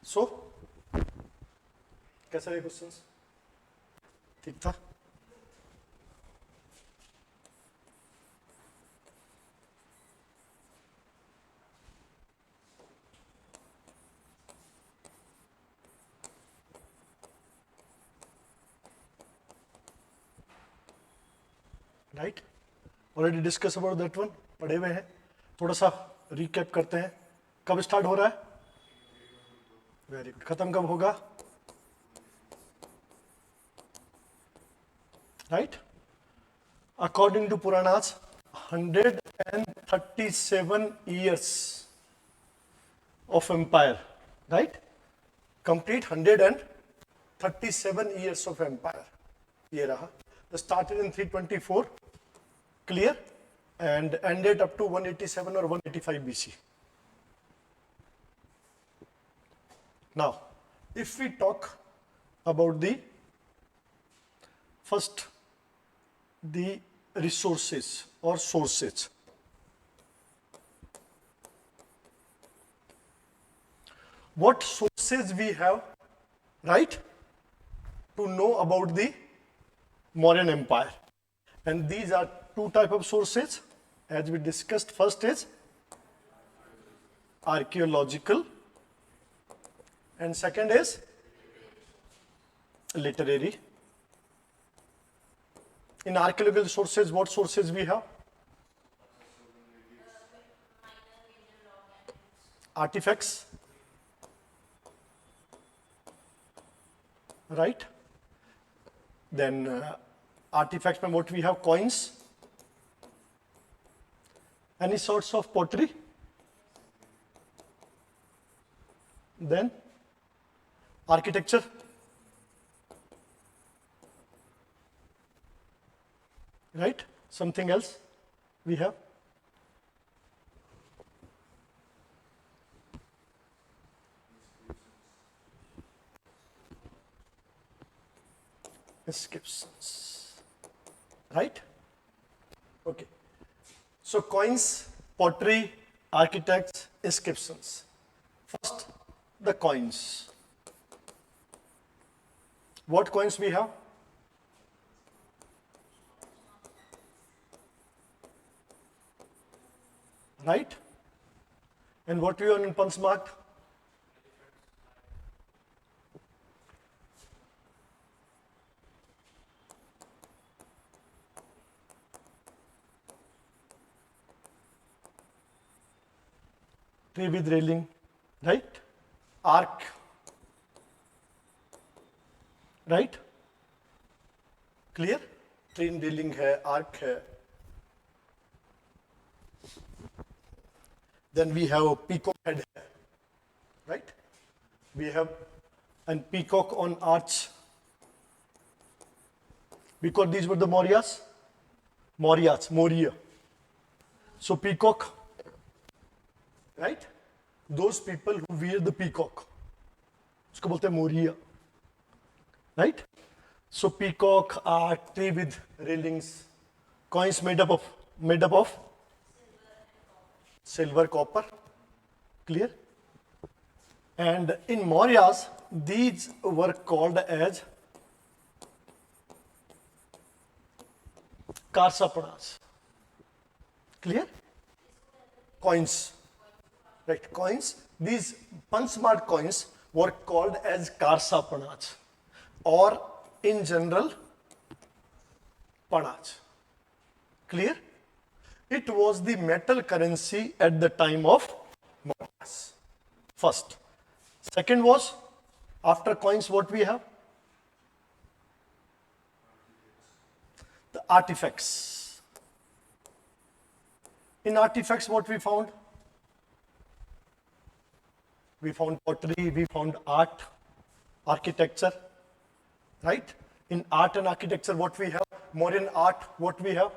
सो कैसा है क्वेश्चंस? ठीक था? Right, already discuss about that one, पढ़े हुए हैं. थोड़ा सा रिकैप करते हैं. कब स्टार्ट हो रहा है? Very good. खत्म कब होगा? Right, according to Puranas 137 years of empire. Right, complete 137 years of empire. ये रहा. Started in 324, clear, and ended up to 187 or 185 BC. Now, if we talk about the first, the resources or sources. What sources we have, right, to know about the Mauryan Empire? And these are two type of sources, as we discussed. First is archaeological, and second is literary. In archaeological sources, what sources we have? Artifacts, right? Then artifacts में what we have? Coins, any sorts of pottery, then architecture, right? Something else we have? Inscriptions, right? Okay. So coins, pottery, architects, inscriptions. First, the coins. What coins we have? Right? And what we are in punch marked? Tree with railing, right? Arc, right? Clear? Tree railing है, arc है. Then we have a peacock head, right? We have a peacock on arch. Because these were the Mauryas, Maurya. So peacock, right? Those people who wear the peacock, उसको बोलते हैं Maurya, right? So peacock, art, tree with railings, coins made up of silver, copper, clear? And in Mauryas, these were called as Karsapanas. Clear? Coins, right? Coins. These punch-marked coins were called as Karsapanas, or in general, Panas. Clear? It was the metal currency at the time of Mauryas. First. Second was, after coins, what we have? The artifacts. In artifacts, what we found? We found pottery, we found art, architecture, right? In art and architecture, what we have? Mauryan art, what we have?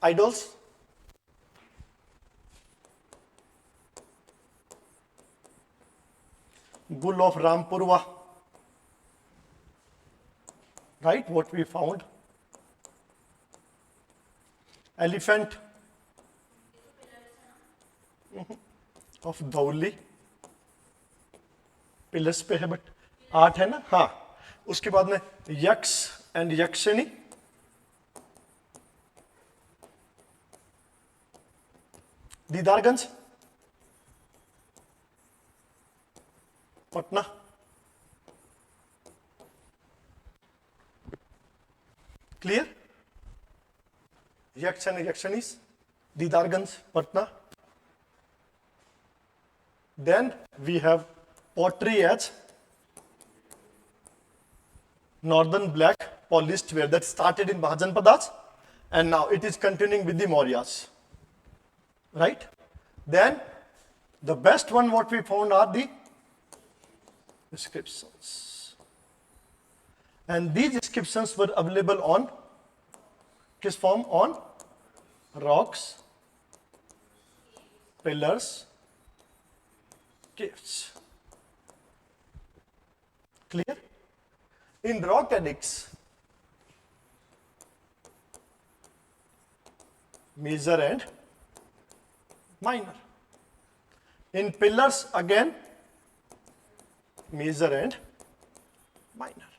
Idols. Bull of Rampurva, right? What we found? Elephant. Of Dhauli, pillars पे है but 8 है ना, हाँ. उसके बाद में Yaksha and Yakshini, Didarganj, Patna, clear. Yaksha and Yakshinis, Didarganj, Patna. Then we have pottery as northern black polished ware that started in Mahajanpadas and now it is continuing with the Mauryas. Right? Then the best one what we found are the inscriptions. And these inscriptions were available on किस form? On rocks, pillars, caves. Clear? In rock edicts, major and minor. In pillars again, major and minor.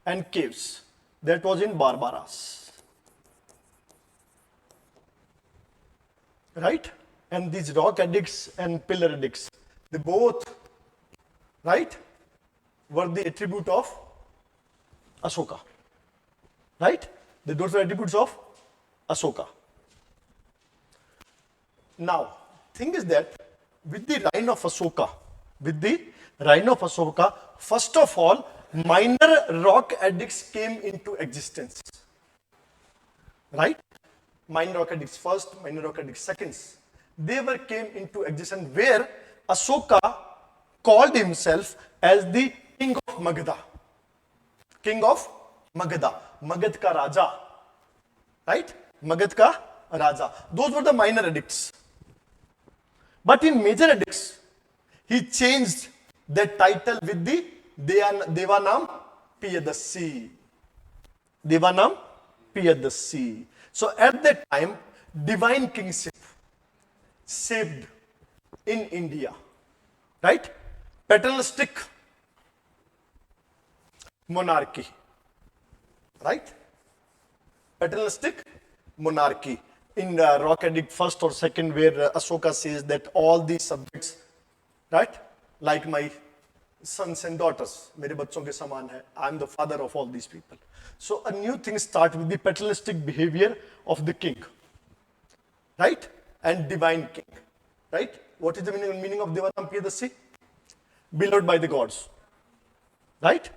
And caves, that was in Barbaras. Right? And these rock edicts and pillar edicts, they both, right, were the attribute of Ashoka. Right? They both were attributes of Ashoka. Now, thing is that with the reign of Ashoka, first of all, minor rock edicts came into existence. Right? Minor rock edicts first, minor rock edicts seconds. They were came into existence where Ashoka called himself as the king of Magadha. King of Magadha. Magad ka Raja. Right? Magad ka Raja. Those were the minor edicts. But in major edicts, he changed that title with the Devanam Piyadasi. Devanam Piyadasi. So at that time, divine kingship saved in India. Right? Paternalistic monarchy. Right? Paternalistic monarchy. In rock edict first or second, where Ashoka says that all these subjects, right, like my sons and daughters, मेरे बच्चों के समान है. I am the father of all these people. So a new thing starts with the paternalistic behavior of the king, right, and divine king, right. What is the meaning of Devanam Piyadasi? Beloved by the gods, right.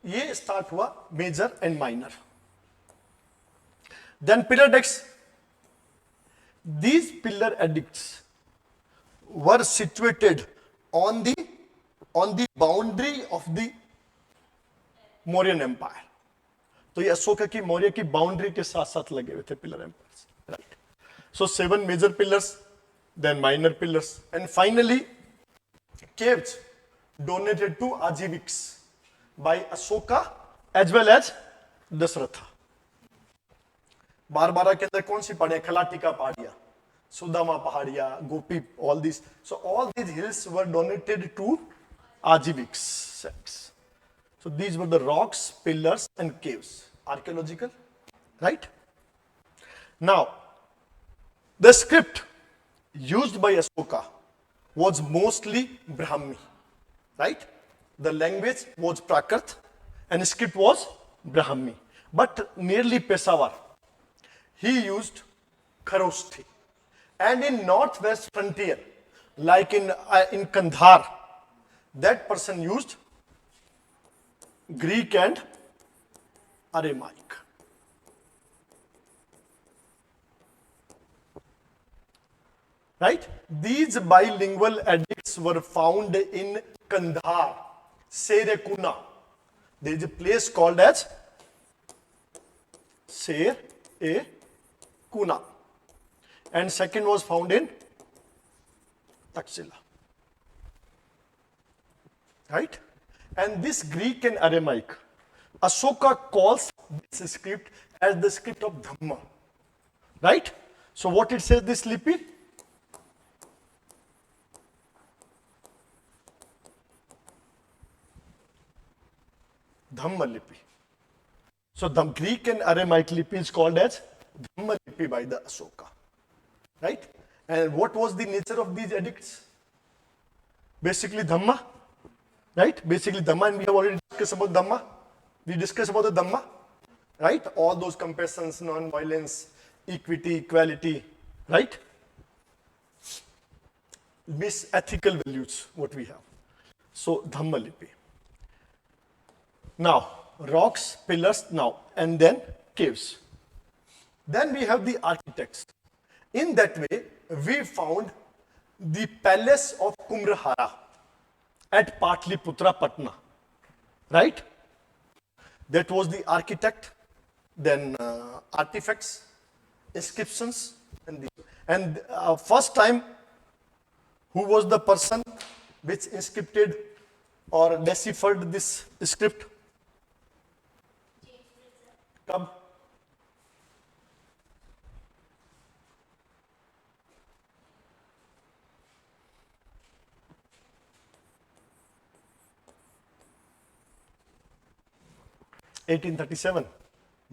ये start हुआ major and minor. Then pillar edicts. These pillar edicts were situated on the boundary of the Mauryan Empire. तो ये अशोका की मौर्य की boundary के साथ साथ लगे हुए थे pillar empires. Right. So 7 major pillars, then minor pillars, and finally caves donated to Ajiviks by Ashoka as well as Dasharatha. Barbara के अंदर कौन सी पहाड़ियां? खलाटिका पहाड़ियां, सुदामा पहाड़ियां, गोपी, all these. So all these hills were donated to Ajiviks sects. So these were the rocks, pillars, and caves. Archaeological, right? Now, the script used by Ashoka was mostly Brahmi, right? The language was Prakrit and script was Brahmi. But nearly Peshawar, he used Kharoshthi. And in northwest frontier, like in Kandhar, that person used Greek and Aramaic. Right? These bilingual edicts were found in Kandhar, Serekuna. There is a place called as Serekuna. And second was found in Taxila. Right? And this Greek and Aramaic, Ashoka calls this script as the script of Dhamma. Right? So what it says, this lipi? Dhamma Lipi. So the Greek and Aramaic Lipi is called as Dhamma Lipi by the Ashoka. Right? And what was the nature of these edicts? Basically Dhamma. Right? Basically Dhamma, and we have already discussed about Dhamma. We discussed about the Dhamma. Right? All those compassions, non-violence, equity, equality. Right? Miss ethical values, what we have. So Dhamma Lipi. Now, rocks, pillars, now, and then caves. Then we have the architects. In that way, we found the palace of Kumrahara at Patliputra, Patna. Right? That was the architect, then artifacts, inscriptions, and first time, who was the person which inscripted or deciphered this script? Come. (1837).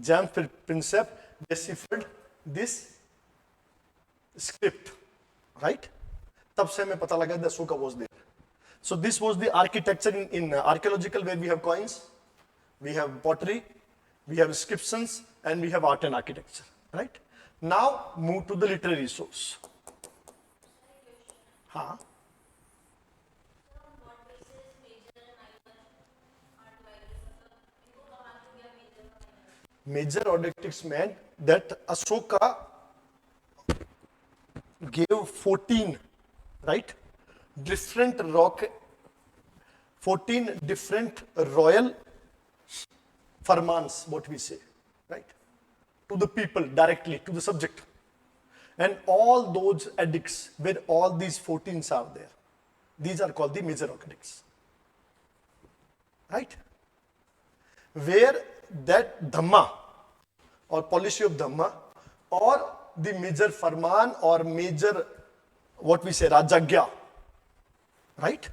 James Prinsep deciphered this script, right? तब से हमें पता लगा that Ashoka was there. So this was the architecture in archaeological, where we have coins, we have pottery, we have inscriptions, and we have art and architecture, right? Now move to the literary source. हाँ. Major odectics meant that Ashoka gave 14, right, different 14 different royal farmans, what we say, right, to the people directly, to the subject. And all those edicts where all these 14s are there, these are called the major edicts, right? Where that Dhamma or policy of Dhamma or the major farman or major, what we say, Rajagya, right,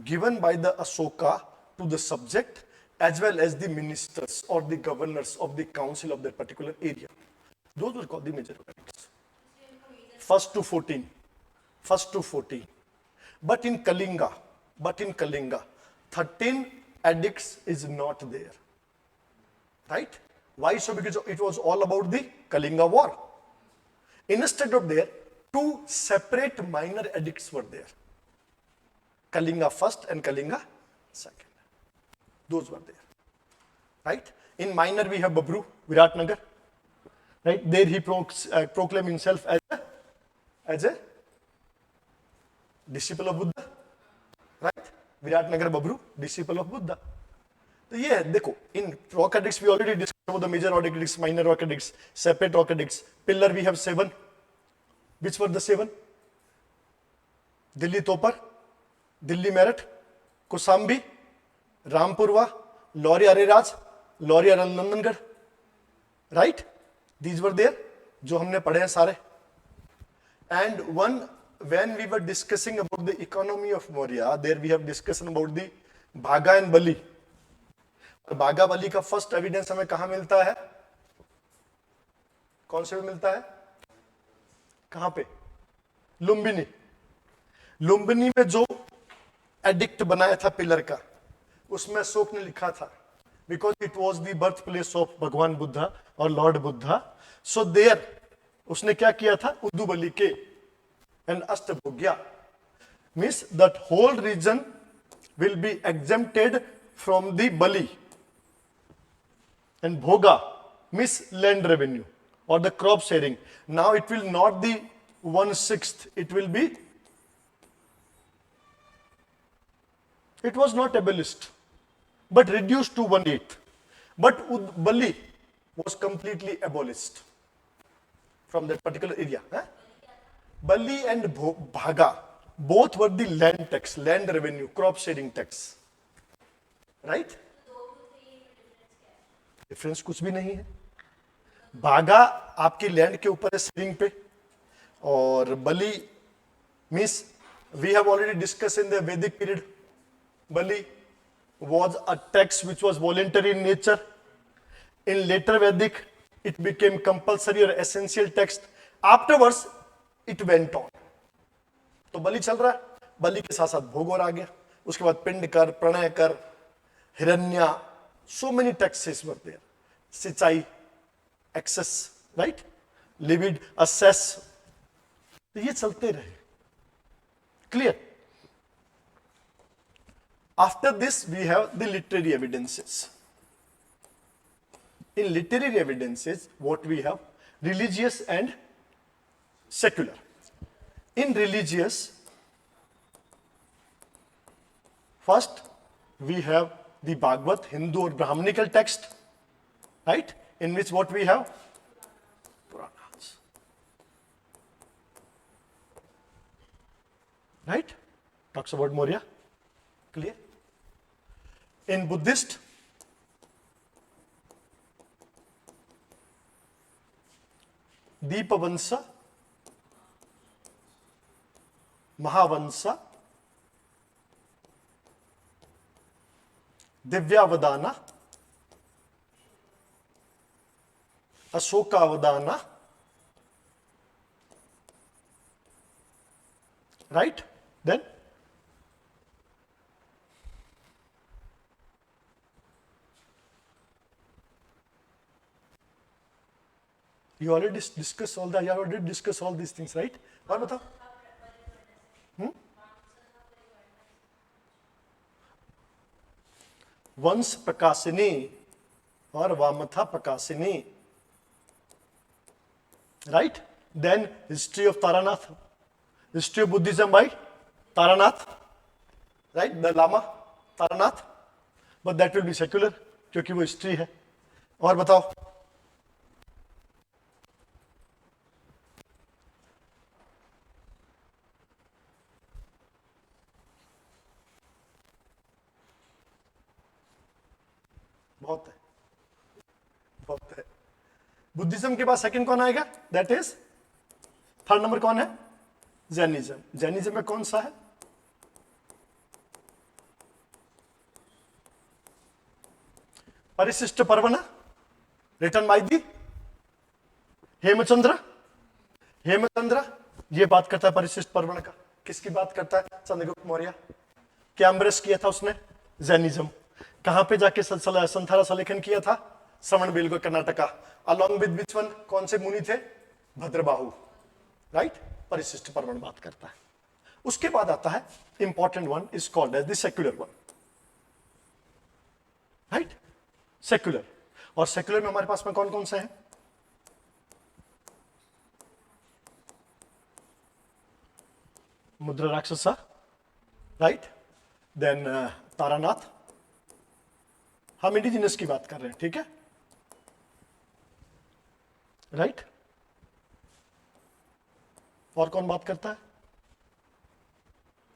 given by the Ashoka to the subject as well as the ministers or the governors of the council of that particular area. Those were called the major edicts. First to 14. But in Kalinga, 13 edicts is not there. Right? Why so? Because it was all about the Kalinga war. Instead of there, 2 separate minor edicts were there. Kalinga first and Kalinga second. Those were there. Right? In minor we have Babru, Viratnagar. Right? There he proclaimed himself as a disciple of Buddha. Right? Viratnagar Babru, disciple of Buddha. तो ये है, देखो, in rock edicts we already discussed about the major rock edicts, minor rock edicts, separate rock edicts. Pillar we have 7. Which were the 7? Delhi Topar, Delhi Meerut, Kosambi, Rampurwa, Lori Ariraj, Lori Nandangarh. Right? These were there, जो हमने पढ़े हैं सारे. And one, when we were discussing about the economy of Maurya, there we have discussion about the Bhaga and Bali. बागा बली का first evidence हमें कहां मिलता है? कौन से में मिलता है? कहां पे? लुम्बिनी. लुम्बिनी में जो एडिक्ट बनाया था पिलर का, उसमें अशोक ने लिखा था, because it was the birth place of भगवान बुद्धा और लॉर्ड बुद्धा. सो देयर उसने क्या किया था? उदुबली के and Ashtabhogya means that whole region will be exempted from the bali. And Bhoga means land revenue or the crop sharing. Now it will not be 1/6, it will be, it was not abolished, but reduced to 1/8. But Bali was completely abolished from that particular area. Bali and Bhaga, both were the land tax, land revenue, crop sharing tax. Right? Difference कुछ भी नहीं है. बागा आपकी land के ऊपर है sharing पे, और bali means we have already discuss in the Vedic period. Bali was a text which was voluntary in nature. In later Vedic, it became compulsory or essential text. Afterwards, it went on. तो बलि चल रहा है, बलि के साथ साथ भोग और आ गया, उसके बाद पिंड कर, प्रणय कर, हिरण्या, so many texts were there. सिंचाई, एक्सेस, राइट, लिविड, असेस, तो ये चलते रहे. Clear? After this, we have the literary evidences. In literary evidences, what we have? Religious and secular. In religious, first we have the Bhagavad, Hindu or Brahmanical text, right? In which what we have? Puranas. Right? Talks about Maurya. Clear? In Buddhist, Deepavansa, Mahavansa, Divyavadana, Asokavadana, right? Then you already discussed all that. You already discussed all these things, right? और बताओ. वंश प्रकाशिनी और वामथा प्रकाशिनी, right? Then history of Taranath, history of Buddhism by Taranath, right? The Lama Taranath, but that will be secular क्योंकि वो history है. और बताओ. बहुत है, बहुत है. बुद्धिज्म के बाद सेकंड कौन आएगा? दैट इज थर्ड नंबर कौन है? जैनिज्म. जैनिज्म में कौन सा है? Parishishta Parvan, written by the Hemachandra. Hemachandra ये बात करता है परिशिष्ट पर्वण का. किसकी बात करता है? चंद्रगुप्त मौर्य. क्या एम्ब्रेस किया था उसने? जैनिज्म. कहां पे जाके संथाला सलेखन किया था? Shravanabelagola, Karnataka. Along with which one? कौन से मुनि थे? भद्रबाहु, राइट? परिशिष्ट पर्वण बात करता है. उसके बाद आता है important one, is called as the secular one, right? Secular. और सेक्युलर में हमारे पास में कौन कौन से हैं? मुद्रा राक्षसा, राइट? देन तारानाथ. हम इंडिजिनस की बात कर रहे हैं, ठीक है, राइट? और कौन बात करता है?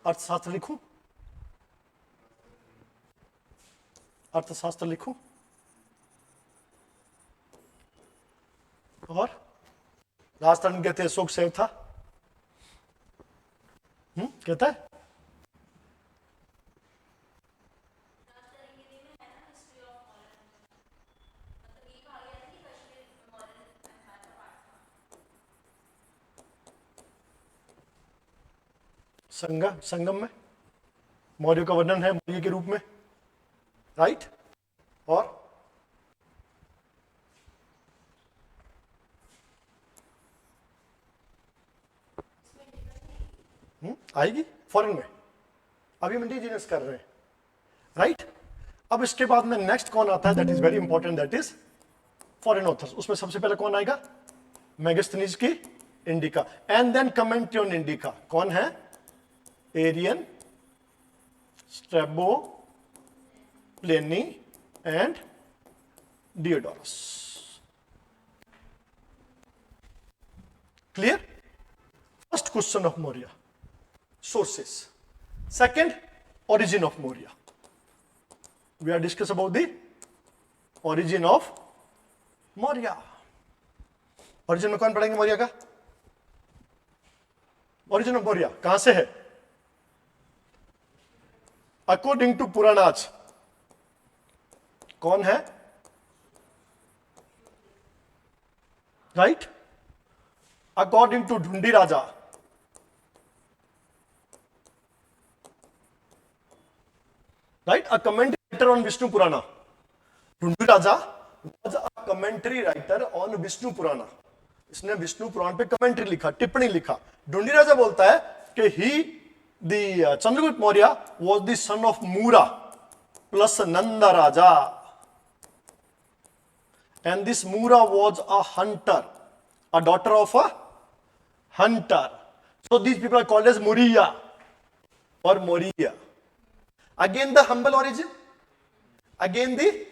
अर्थशास्त्र लिखूं? अर्थशास्त्र लिखूं? और राजस्थान कहते हैं अशोक सेव था. कहता है संगम में मौर्य का वर्णन है मौर्य के रूप में, राइट? और आएगी फॉरेन में. अभी हम इंडिजिनस कर रहे हैं, राइट? अब इसके बाद में नेक्स्ट कौन आता है? That is very important, that is foreign authors. उसमें सबसे पहले कौन आएगा? मेगास्थनीज की Indica. And then commentary on Indica. कौन है? Arrian, Strabo, Pliny and Diodorus. Clear? First question of Maurya, sources. Second, origin of Maurya. We are discuss about the origin of Maurya. Origin में कौन पढ़ेंगे मौर्य का? Origin of Maurya कहां से है? According to Puranas, कौन है? राइट, अकॉर्डिंग टू ढूंढी राजा, right, a commentary writer on Vishnu Purana. ढूंढी राजा was a commentary writer on Vishnu Purana. इसने विष्णु पुराण पे कमेंट्री लिखा, टिप्पणी लिखा. ढूंढी राजा बोलता है कि he, Chandragupta Maurya was the son of Mura plus Nanda Raja, and this Mura was a hunter, a daughter of a hunter. So these people are called as Muriya or Moriya. Again the humble origin. Again the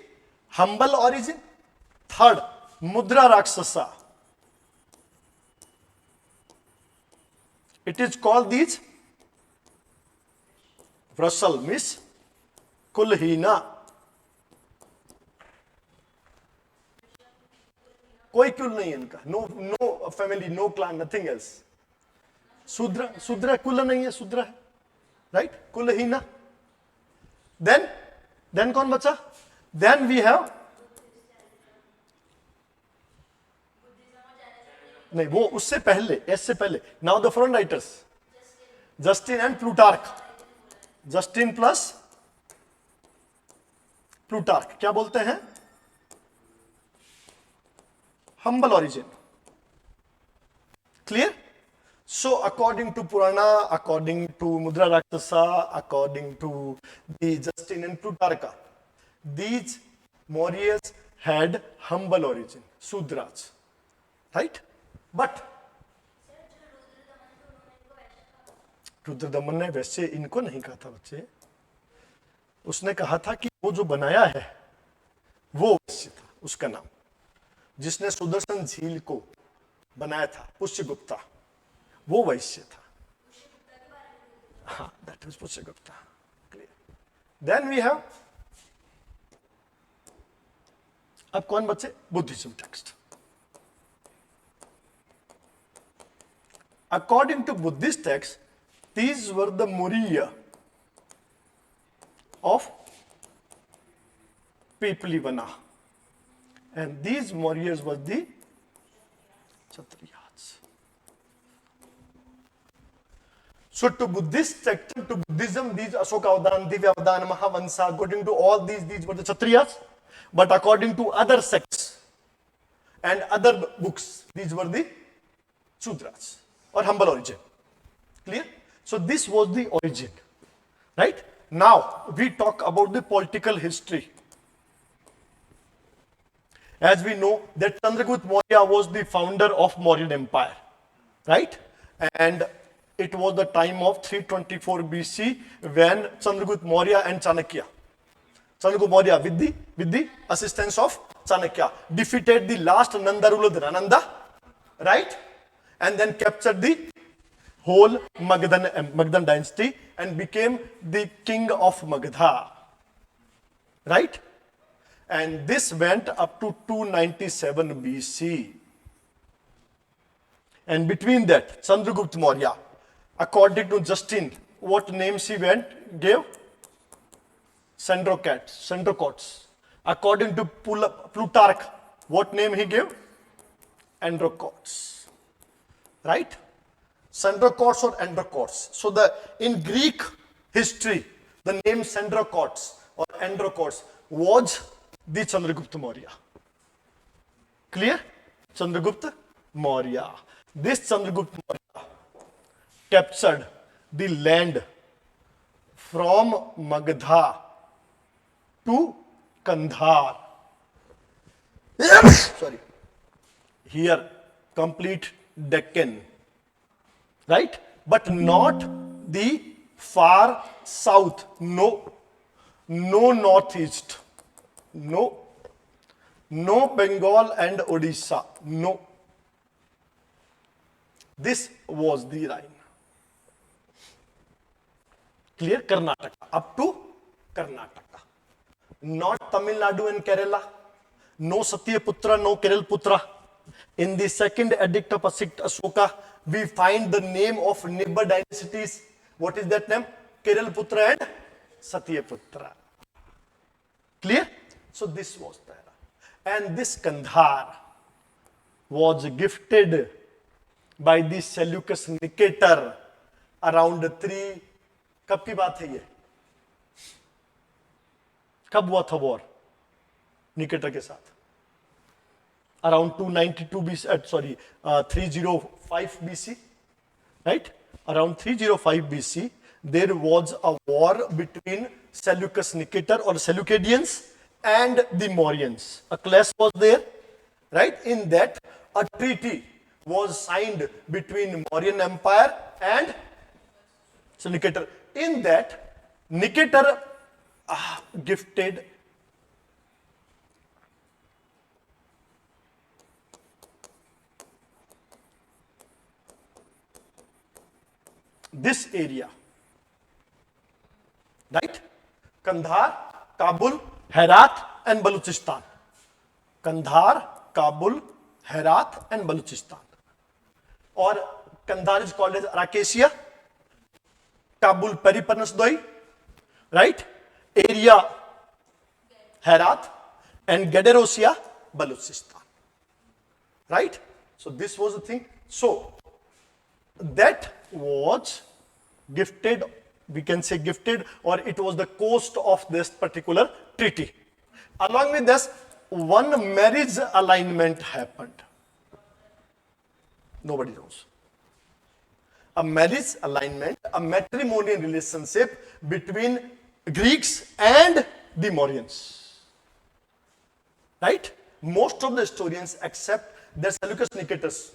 humble origin. Third, Mudra Rakshasa. It is called these Vrasal, Miss Kulhina. कोई कुल नहीं है इनका. No family, no clan, nothing else. Sudra कुल नहीं है, Sudra है. Right? Kulhina. Then कौन बचा? Then we have, नहीं वो उससे पहले, इससे पहले. Now the foreign writers, Justin and Plutarch. Justin plus Plutarch क्या बोलते हैं? Humble origin. Clear? So according to Purana, according to Mudra Rakshasa, according to the Justin and Plutarch, these Mauryas had humble origin, Sudras, right? But Rudradaman ने वैसे इनको नहीं कहा था बच्चे. उसने कहा था कि वो जो बनाया है वो वैश्य था, उसका नाम. जिसने सुदर्शन झील को बनाया था, पुष्यगुप्ता, वो वैश्य था. हाँ, that was पुष्यगुप्ता. Clear. Then we have, अब कौन बच्चे? Buddhism text. According to Buddhist text, these were the Maurya of Pipalivana, and these Mauryas were the Kshatriyas. So to Buddhist text, to Buddhism, these Ashoka Avadana, Divya Avadana, Mahavansa, according to all these were the Kshatriyas, but according to other sects and other books, these were the Sudras or humble origin. Clear? So this was the origin, right? Now we talk about the political history. As we know that Chandragupta Maurya was the founder of Mauryan Empire, right? And it was the time of 324 BC when Chandragupta Maurya and Chanakya, Chandragupta Maurya with the assistance of Chanakya, defeated the last Nanda ruler Dhanananda, right? And then captured the whole Magadhan dynasty and became the king of Magadha, right? And this went up to 297 BC. And between that, Chandragupta Maurya, according to Justin, what names he gave? Centrocots. According to Plutarch, what name he gave? Androcots. Right? Centrocots or Androcots. So in Greek history, the name Centrocots or Androcots was the Chandragupta Maurya. Clear? Chandragupta Maurya. This Chandragupta Maurya captured the land from Magadha to Kandhar. Sorry. Here, complete Deccan, right? But not the far south. No northeast. No Bengal and Odisha. No. This was the line. Clear? Karnataka. Up to Karnataka. Not Tamil Nadu and Kerala. No Satyaputra, no Keralputra. In the second edict of Ashoka, we find the name of neighbor dynasties. What is that name? Keralputra and Satyaputra. Clear? So this was there. And this Kandhar was gifted by the Seleucus Nicator around 3, कब की बात है ये? कब हुआ था war Nicator के साथ? Around 292 BC, sorry, 305 BC, right? Around 305 BC, there was a war between Seleucus Nicator or Seleucidians and the Mauryans. A clash was there, right? In that, a treaty was signed between Mauryan Empire and Nicator. In that, Nicator gifted this area, right? Kandhar, Kabul, Herat and Baluchistan. Kandhar, Kabul, Herat and Baluchistan. Or Kandhar is called as Arakesia, Kabul Periparnasdoi, right? Area Herat and Gederosia, Baluchistan, right? So this was the thing. So that was gifted, we can say gifted, or it was the cost of this particular treaty. Along with this, one marriage alignment happened. Nobody knows. A marriage alignment, a matrimonial relationship between Greeks and the Mauryans. Right? Most of the historians accept that Seleucus Nicator,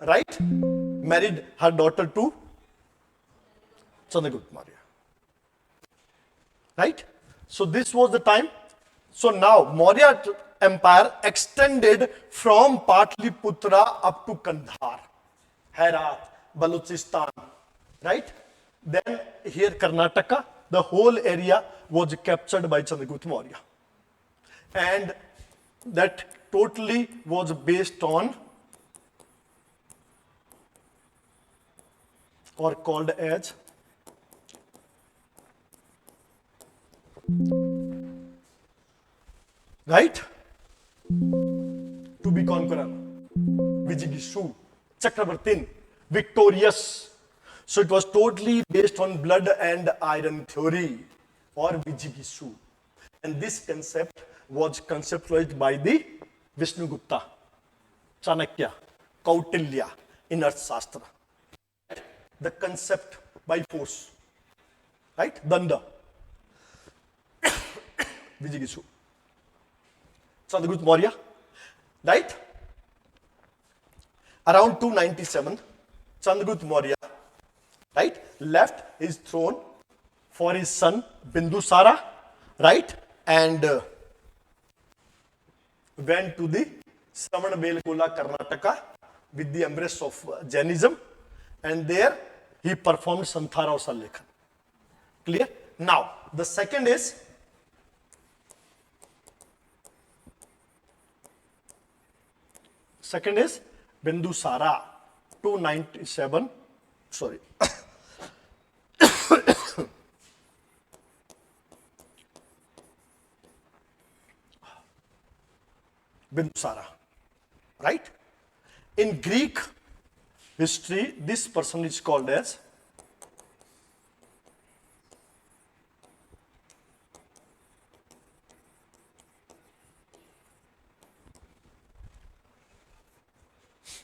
right, married her daughter to Chandragupta Maurya. Right? So this was the time. So now Maurya Empire extended from Patliputra up to Kandhar, Herat, Baluchistan, right? Then here Karnataka, the whole area was captured by Chandragupta Maurya. And that totally was based on or called as right? To be conqueror, Vijigishu, Chakravartin, victorious. So it was totally based on blood and iron theory or Vijigishu. And this concept was conceptualized by the Vishnugupta, Chanakya, Kautilya in Arthashastra. The concept by force, right? Danda, Vijigishu. Chandragupta Maurya, right? Around 297, Chandragupta Maurya, right, left his throne for his son Bindusara, right, and went to the Sravanabelagola, Karnataka with the embrace of Jainism, and there he performed Santhara or Sallekhan. Clear? Now, the second is Bindusara, 297, sorry. Bindusara, right? In Greek history, this person is called as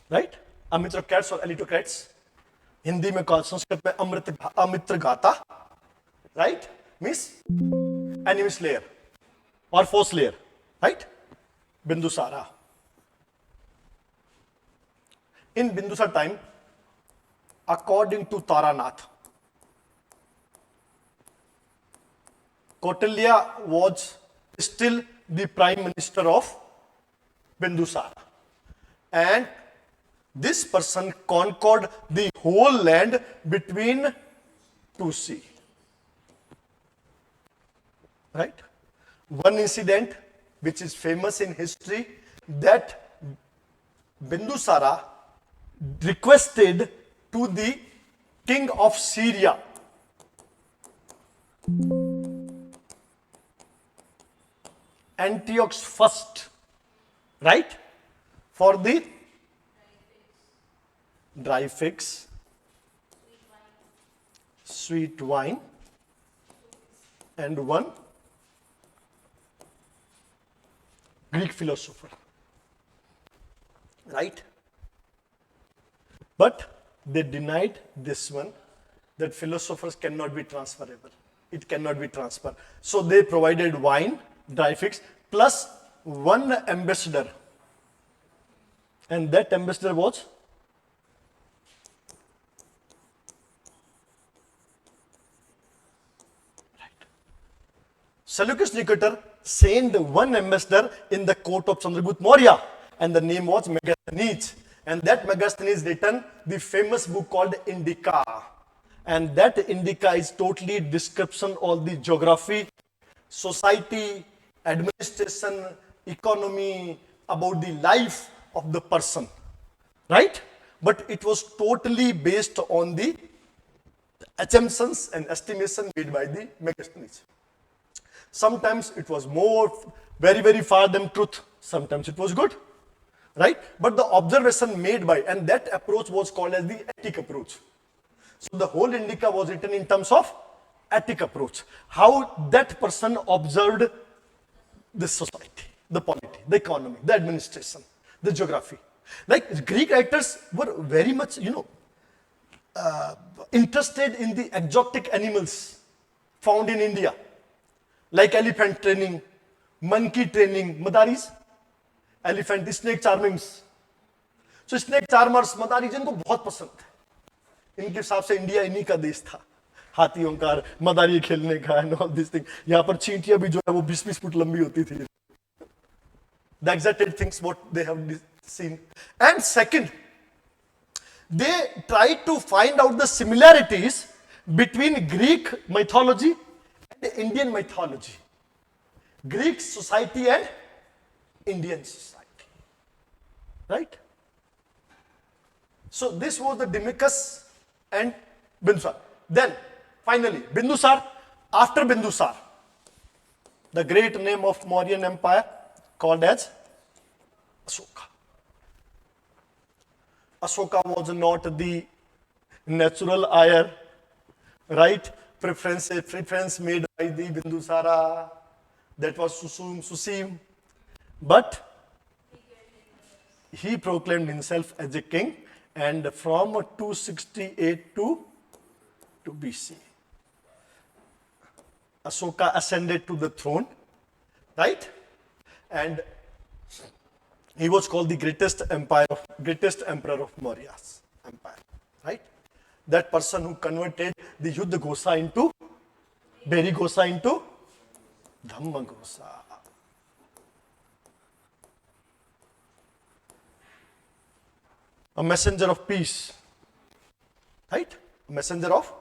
right? Amitrocrats or Alitocrats. Hindi में कहा, संस्कृत में अमित्र गाता, right? Means enemy slayer or foe slayer, right? Bindusara. In Bindusara time, according to Taranath, Kautilya was still the prime minister of Bindusara, and this person conquered the whole land between two seas. Right? One incident which is famous in history, that Bindusara requested to the king of Syria Antioch's first, right? For the dry figs, sweet wine, and one Greek philosopher, right? But they denied this one, that philosophers cannot be transferable. It cannot be transferred. So they provided wine, dry figs, plus one ambassador. And that ambassador was Seleucus Nicator sent one ambassador in the court of Chandragupta Maurya, and the name was Megasthenes. And that Megasthenes written the famous book called Indica. And that Indica is totally description of the geography, society, administration, economy, about the life of the person, right? But it was totally based on the assumptions and estimation made by the Megasthenes. Sometimes it was more, very, very far than truth. Sometimes it was good, right? But the observation made by, and that approach was called as the Attic approach. So the whole Indica was written in terms of Attic approach. How that person observed the society, the polity, the economy, the administration, the geography. Like Greek writers were very much, interested in the exotic animals found in India. Like elephant training, monkey training, Madaris, elephant, snake charmings. So snake charmers, Madaris इनको बहुत पसंद थे. इनके हिसाब से India इन्हीं का देश था. हाथियों का, मदारी खेलने का, and all these things. यहाँ पर चींटियां भी जो है वो 20-20 फुट लंबी होती थी. The excited things what they have seen. And second, they tried to find out the similarities between Greek mythology and Indian mythology. Greek society and Indian society. Right? So this was the Dimachus and Bindusar. Then finally Bindusar. After Bindusar, the great name of Mauryan Empire called as Ashoka. Ashoka was not the natural heir, right? Preference made by the Bindusara, that was Susim, but he proclaimed himself as a king, and from 268 to BC, Ashoka ascended to the throne, right? And he was called the greatest emperor of Maurya's empire, right? That person who converted the Yuddha Ghosa into Beri Ghosa into Dhamma Ghosa. A messenger of peace, right? A messenger of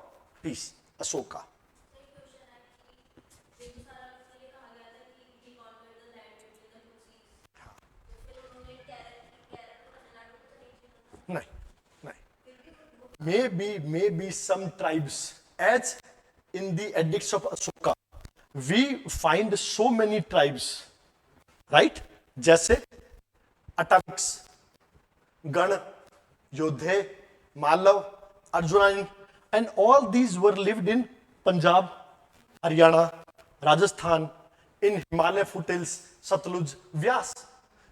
peace, Ashoka. Maybe some tribes, as in the edicts of Ashoka, we find so many tribes, right? जैसे Atamics, Gan, Yodhe, Malav, Arjunan, and all these were lived in Punjab, Haryana, Rajasthan, in Himalaya foothills, Satluj, Vyas.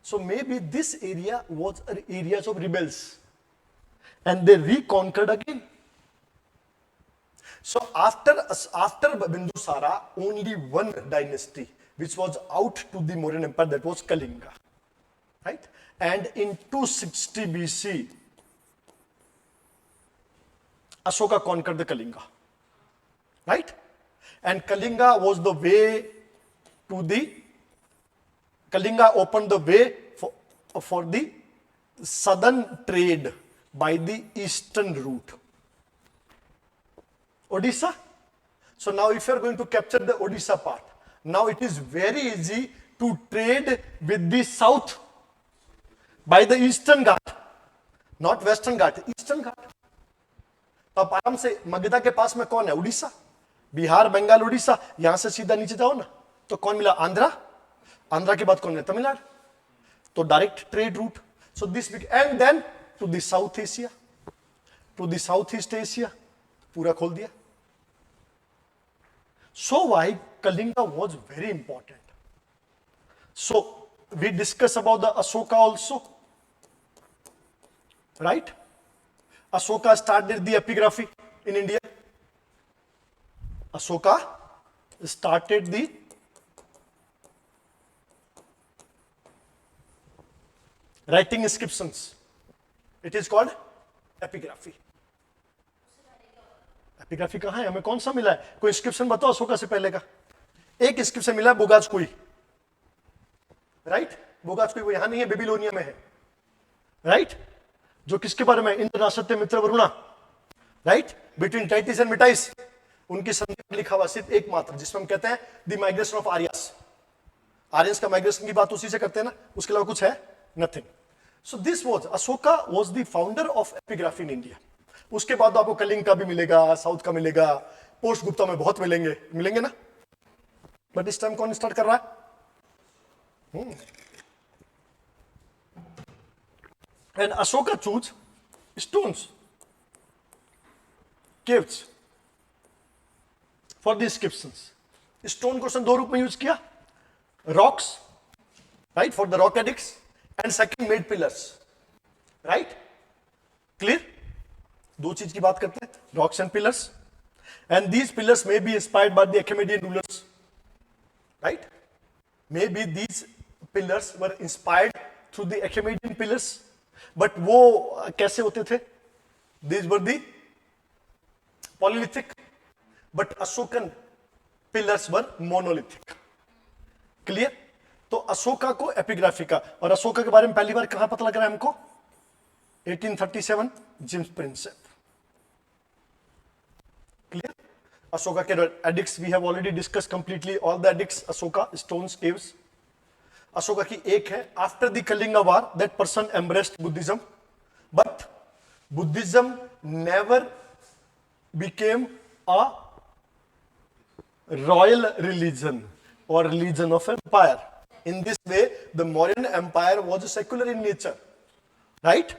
So maybe this area was areas of rebels. And they reconquered again. So after Bindusara, only one dynasty which was out to the Mauryan Empire, that was Kalinga, right? And in 260 BC, Ashoka conquered the Kalinga, right? And Kalinga was the way to the, Kalinga opened the way for the southern trade by the eastern route. Odisha. So now if you are going to capture the Odisha part, now it is very easy to trade with the south by the eastern Ghat, not western Ghat, eastern Ghat. तो आप आराम से मगधा के पास में कौन है? उड़ीसा, बिहार, बंगाल, उड़ीसा. यहां से सीधा नीचे जाओ ना, तो कौन मिला? आंध्रा. आंध्रा के बाद कौन है? तमिलनाडु. तो direct trade route. So this and then to the South Asia, to the South East Asia, पूरा खोल दिया. So why Kalinga was very important. So we discuss about the Ashoka also, right? Ashoka started the epigraphy in India. Ashoka started the writing inscriptions. It is called epigraphy. Epigraphy कहां है? हमें कौन सा मिला है? कोई इंस्क्रिप्शन बताओ अशोका से पहले का. एक इंस्क्रिप्शन मिला है बोगाजकुई, राइट? बोगाजकुई वो यहां नहीं है, बेबीलोनिया में है, राइट? जो किसके बारे में? इंद्र नासत्य मित्र वरुणा, राइट? बिटवीन टाइटिस एंड मिटाइस उनकी संधि में लिखा हुआ सिर्फ एकमात्र, जिसमें हम कहते हैं the migration of Aryas. Aryans का माइग्रेशन की बात उसी से करते हैं ना, उसके अलावा कुछ है? Nothing. So this was Ashoka was the founder of epigraphy in India. उसके बाद आपको कलिंग का भी मिलेगा, साउथ का मिलेगा, पोस्ट गुप्ता में बहुत मिलेंगे ना. बट इस टाइम कौन स्टार्ट कर रहा है? And Ashoka choose stones, caves for the inscriptions. Stone को उसने दो रूप में यूज किया, rocks, right, for the rock edicts, and second made pillars, right? Clear? दो चीज की बात करते हैं, rocks and pillars. And these pillars may be inspired by the Achaemenian rulers, right? May be these pillars were inspired through the Achaemenian pillars. But वो कैसे होते थे? These were the पॉलीलिथिक, but Ashokan pillars were monolithic. Clear? तो अशोका को epigraphy का, और अशोका के बारे में पहली बार कहां पता लग रहा है हमको? 1837 जेम्स प्रिंसेप. क्लियर? अशोका के edicts we have already discuss completely all the edicts. Ashoka stones, caves. Ashoka की एक है, after the Kalinga war that person embraced Buddhism, but Buddhism never became a royal religion or religion of empire. In this way the Mauryan empire was secular in nature, right?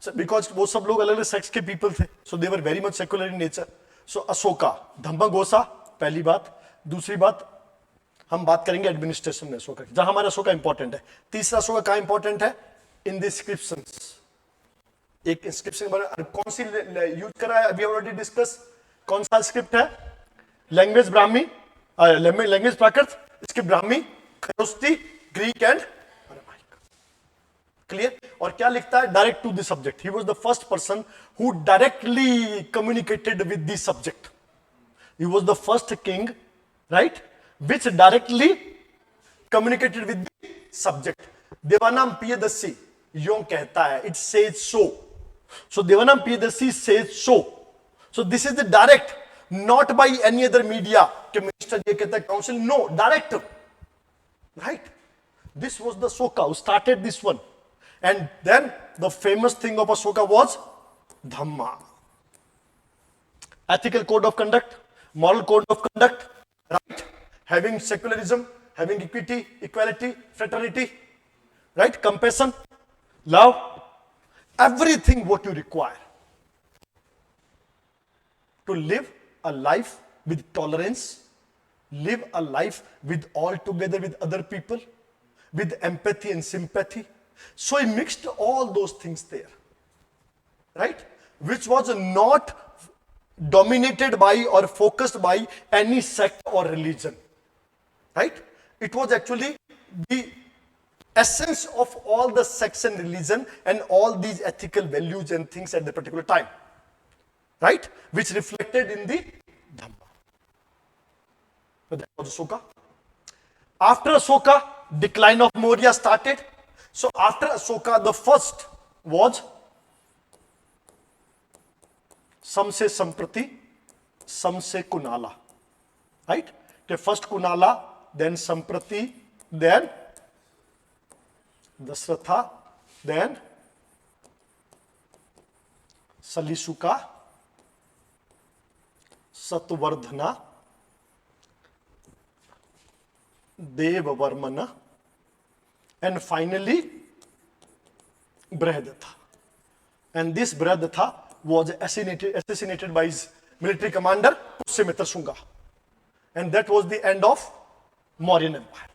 So because वो सब लोग अलग अलग sex के people थे, so they were very much secular in nature. So Ashoka, धम्माघोसा, पहली बात. दूसरी बात, हम बात करेंगे एडमिनिस्ट्रेशन में अशोका की, जहां हमारा अशोका इंपॉर्टेंट है. तीसरा अशोका कहां इंपॉर्टेंट है? In the inscriptions. एक इंस्क्रिप्शन कौन सी यूज करा है? अभी ऑलरेडी डिस्कस. कौन सा स्क्रिप्ट है? लैंग्वेज ब्राह्मी, लैंग्वेज प्राकृत, इसके Brahmi, Kharosthi, Greek and Aramaic. Clear? और क्या लिखता है? Direct to the subject. He was the first person who directly communicated with the subject. He was the first king, right, which directly communicated with the subject. Devanam Priyadarshi यों कहता है, it says so. So Devanam Priyadarshi says so. So this is the direct, not by any other media कि minister ये कहता है, council, no, direct, right? This was the Ashoka who started this one. And then the famous thing of Ashoka was Dhamma. Ethical code of conduct, moral code of conduct, right? Having secularism, having equity, equality, fraternity, right? Compassion, love, everything what you require to live a life with tolerance, live a life with all together with other people, with empathy and sympathy. So he mixed all those things there, right? Which was not dominated by or focused by any sect or religion, right? It was actually the essence of all the sects and religion and all these ethical values and things at the particular time, right? Which reflected in the Dhamma. So that was Ashoka. After Ashoka, decline of Maurya started. So after Ashoka, the first was Samse Samprati, Samse Kunala, right? The first Kunala, then Samprati, then Dasratha, then Salisuka, Satvardhana, Devavarmana, and finally Brihadatha. And this Brihadatha was assassinated by his military commander Pushyamitra Shunga. And that was the end of Mauryan Empire.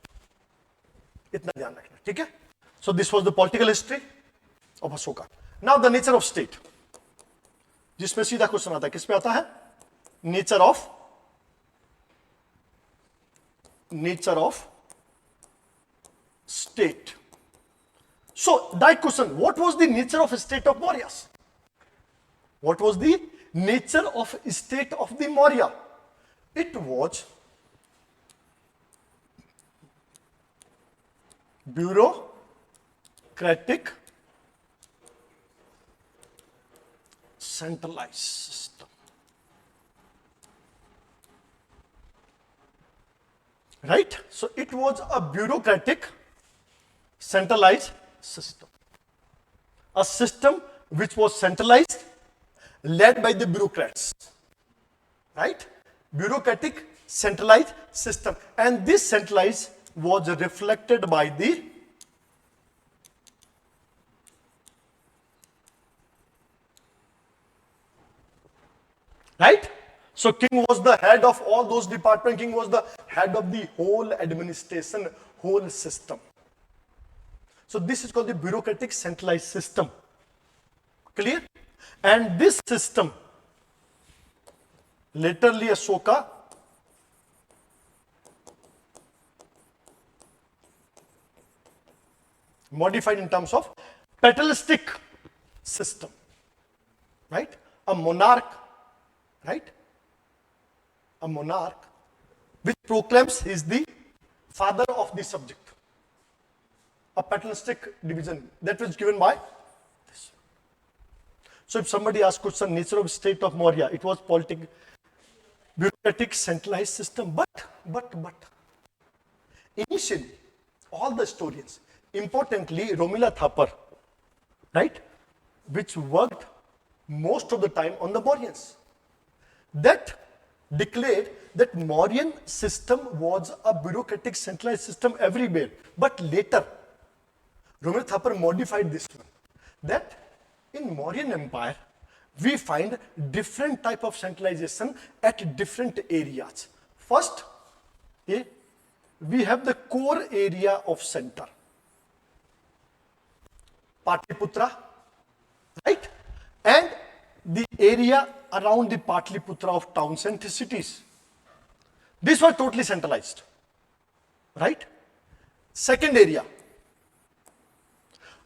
इतना ध्यान रखना, ठीक है? So this was the political history of Ashoka. Now the nature of state, जिसमें सीधा question आता है, किस पे आता है? Nature of state. So that question, what was the nature of state of Mauryas? What was the nature of state of the Maurya? It was bureaucratic, centralized system. Right? So it was a bureaucratic, centralized system. A system which was centralized, led by the bureaucrats. Right? Bureaucratic, centralized system. And this centralized was reflected by the right? So king was the head of all those departments. King was the head of the whole administration, whole system. So this is called the bureaucratic centralized system. Clear? And this system, laterly Ashoka modified in terms of paternalistic system. Right? A monarch, right? A monarch which proclaims he is the father of the subject. A paternalistic division that was given by this. So if somebody asks question, nature of state of Maurya, it was political, bureaucratic, centralized system. But initially, all the historians, importantly Romila Thapar, right, which worked most of the time on the Mauryans, that declared that Mauryan system was a bureaucratic centralized system everywhere. But later, Romila Thapar modified this one, that in Mauryan Empire, we find different type of centralization at different areas. First, we have the core area of center, Patliputra, right? And the area around the Patliputra of towns and cities. These were totally centralized, right? Second area,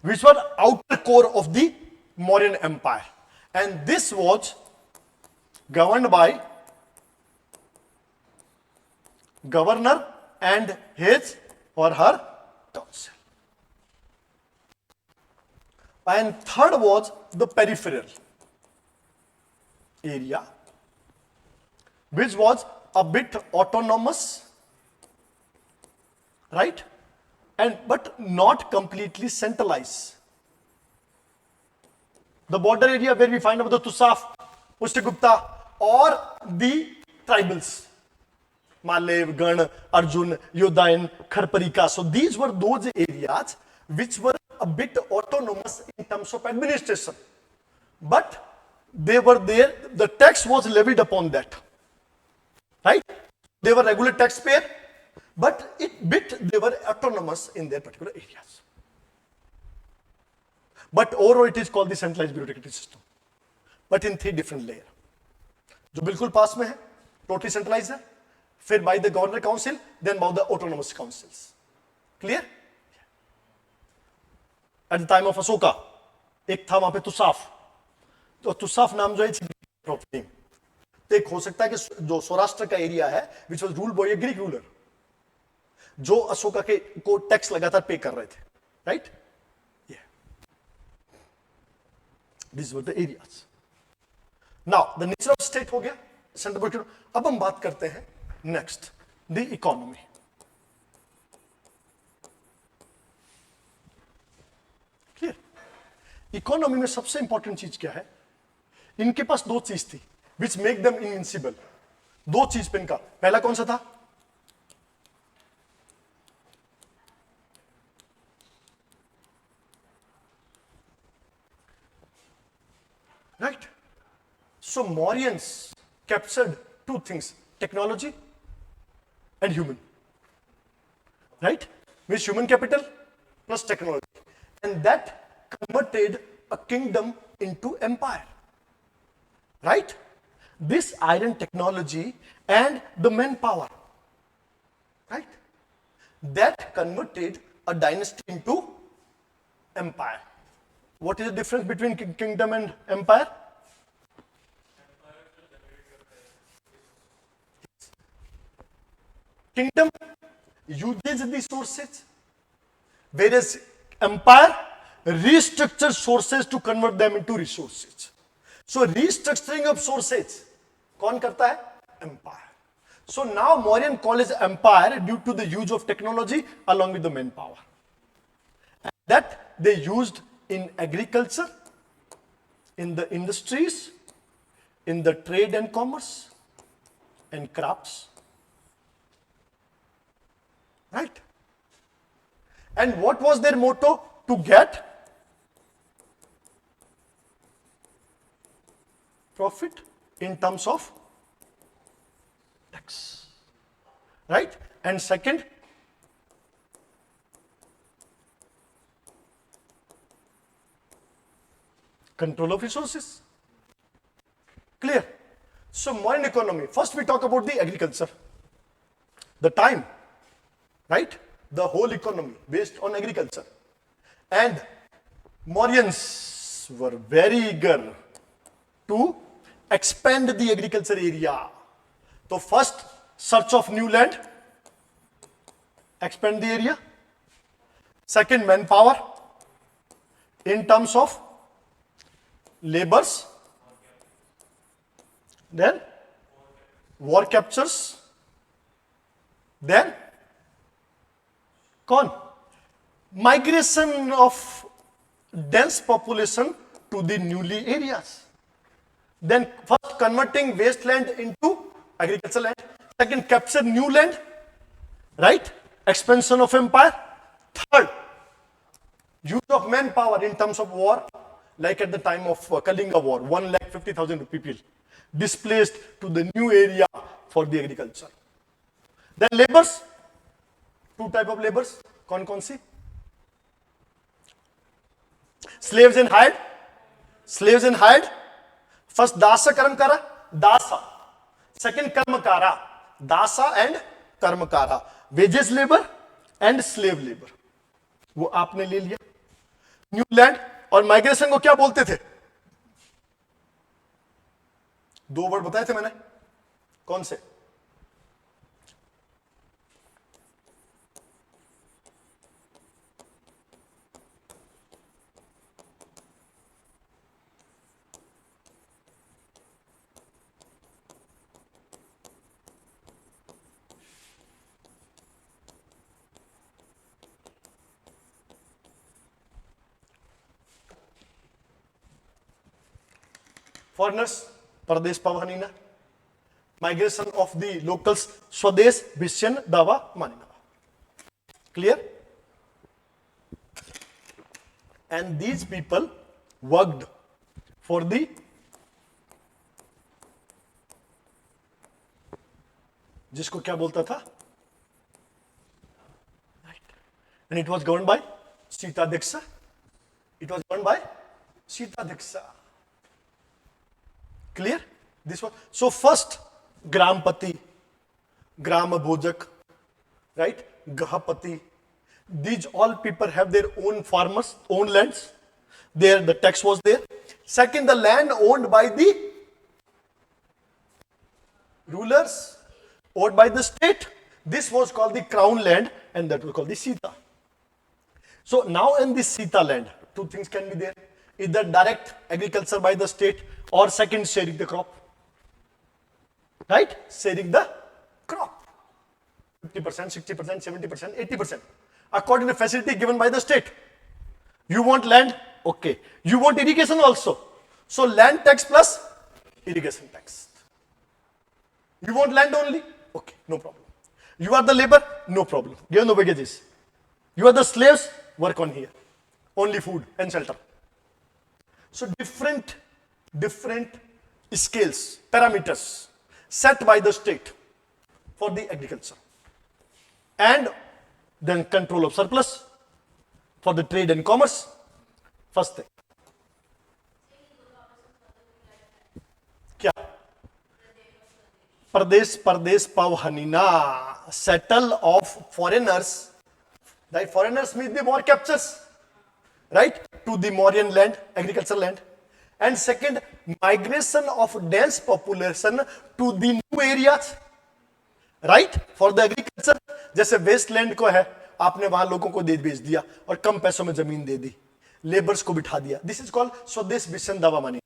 which were outer core of the Mauryan Empire. And this was governed by governor and his or her council. And third was the peripheral area, which was a bit autonomous, right? And but not completely centralized. The border area where we find out the Tusaf, Pushtagupta, or the tribals, Malev, Gan, Arjun, Yodayan, Kharparika. So these were those areas which were a bit autonomous in terms of administration. But they were there, the tax was levied upon that. Right? They were regular taxpayer, but they were autonomous in their particular areas. But overall it is called the centralized bureaucratic system. But in 3 different layers. जो बिल्कुल पास में है, totally centralized है, फिर by the governor council, then by the autonomous councils. Clear? At the time of Ashoka, एक था वहां पे तुसाफ. तो तुसाफ नाम जो है प्रॉपर्टी. तो एक हो सकता है कि जो सौराष्ट्र का एरिया है, which was ruled by a Greek ruler, जो अशोका के को टैक्स लगातार पे कर रहे थे, right? These were the areas. Now, the nature of state हो गया, central. अब हम बात करते हैं next, the economy. Clear? Economy में सबसे important चीज क्या है? इनके पास 2 चीज थी, which make them invincible. 2 चीज पे इनका, पहला कौन सा था? Right? So Mauryans captured two things, technology and human. Right? Means human capital plus technology. And that converted a kingdom into empire. Right? This iron technology and the manpower, right? That converted a dynasty into empire. What is the difference between kingdom and empire? Kingdom uses the sources, whereas empire restructures sources to convert them into resources. So restructuring of sources, कौन करता है? Empire. So now Mauryan call is empire due to the use of technology along with the manpower. And that they used in agriculture, in the industries, in the trade and commerce, and crafts. Right? And what was their motto? To get profit in terms of tax. Right? And second, control of resources. Clear? So Mauryan economy. First we talk about the agriculture. The time, right? The whole economy based on agriculture. And Mauryans were very eager to expand the agriculture area. So first, search of new land, expand the area. Second, manpower in terms of labors. Then war captures. Then migration of dense population to the newly areas. Then first converting wasteland into agricultural land. Second, capture new land, right? Expansion of empire. Third, use of manpower in terms of war, like at the time of Kalinga war, 1,50,000 people displaced to the new area for the agriculture. Then labors, two type of labors, कौन सी? Slaves and hired. Slaves and hired. First dasa karmakara, dasa. Second karmakara, dasa and karmakara. Wages labor and slave labor. वो आपने ले लिया. New land और migration को क्या बोलते थे? दो वर्ड बताए थे मैंने. कौन से? Foreigners, Pradesh Pavanina. Migration of the locals, Swadesh, Bishyan, Dava, Maninava. Clear? And these people worked for the जिसको क्या बोलता था? Right. And it was governed by Sita Diksha. It was governed by Sita Diksha. Clear? This one. So first, Grampati, Grama Bojak, right? Gahapati. These all people have their own farmers, own lands. There the tax was there. Second, the land owned by the rulers, owned by the state. This was called the crown land and that was called the Sita. So now in this Sita land, two things can be there. Either direct agriculture by the state or second sharing the crop. Right? Sharing the crop. 50%, 60%, 70%, 80%. According to facility given by the state. You want land? Okay. You want irrigation also. So land tax plus irrigation tax. You want land only? Okay, no problem. You are the labor? No problem. Give no baggages. You are the slaves? Work on here. Only food and shelter. So different different scales, parameters set by the state for the agriculture, and then control of surplus for the trade and commerce. First thing, क्या Pradesh Pardesh Pavhanina, settle of foreigners, right? Foreigners means the more captures, right, to the Mauryan land, agricultural land. And second, migration of dense population to the new areas, right, for the agriculture. जैसे Westland को है, आपने वहां लोगों को दे बेच दिया और कम पैसों में जमीन दे दी, लेबर्स को बिठा दिया. This is called Swadesh mission दावा मानी.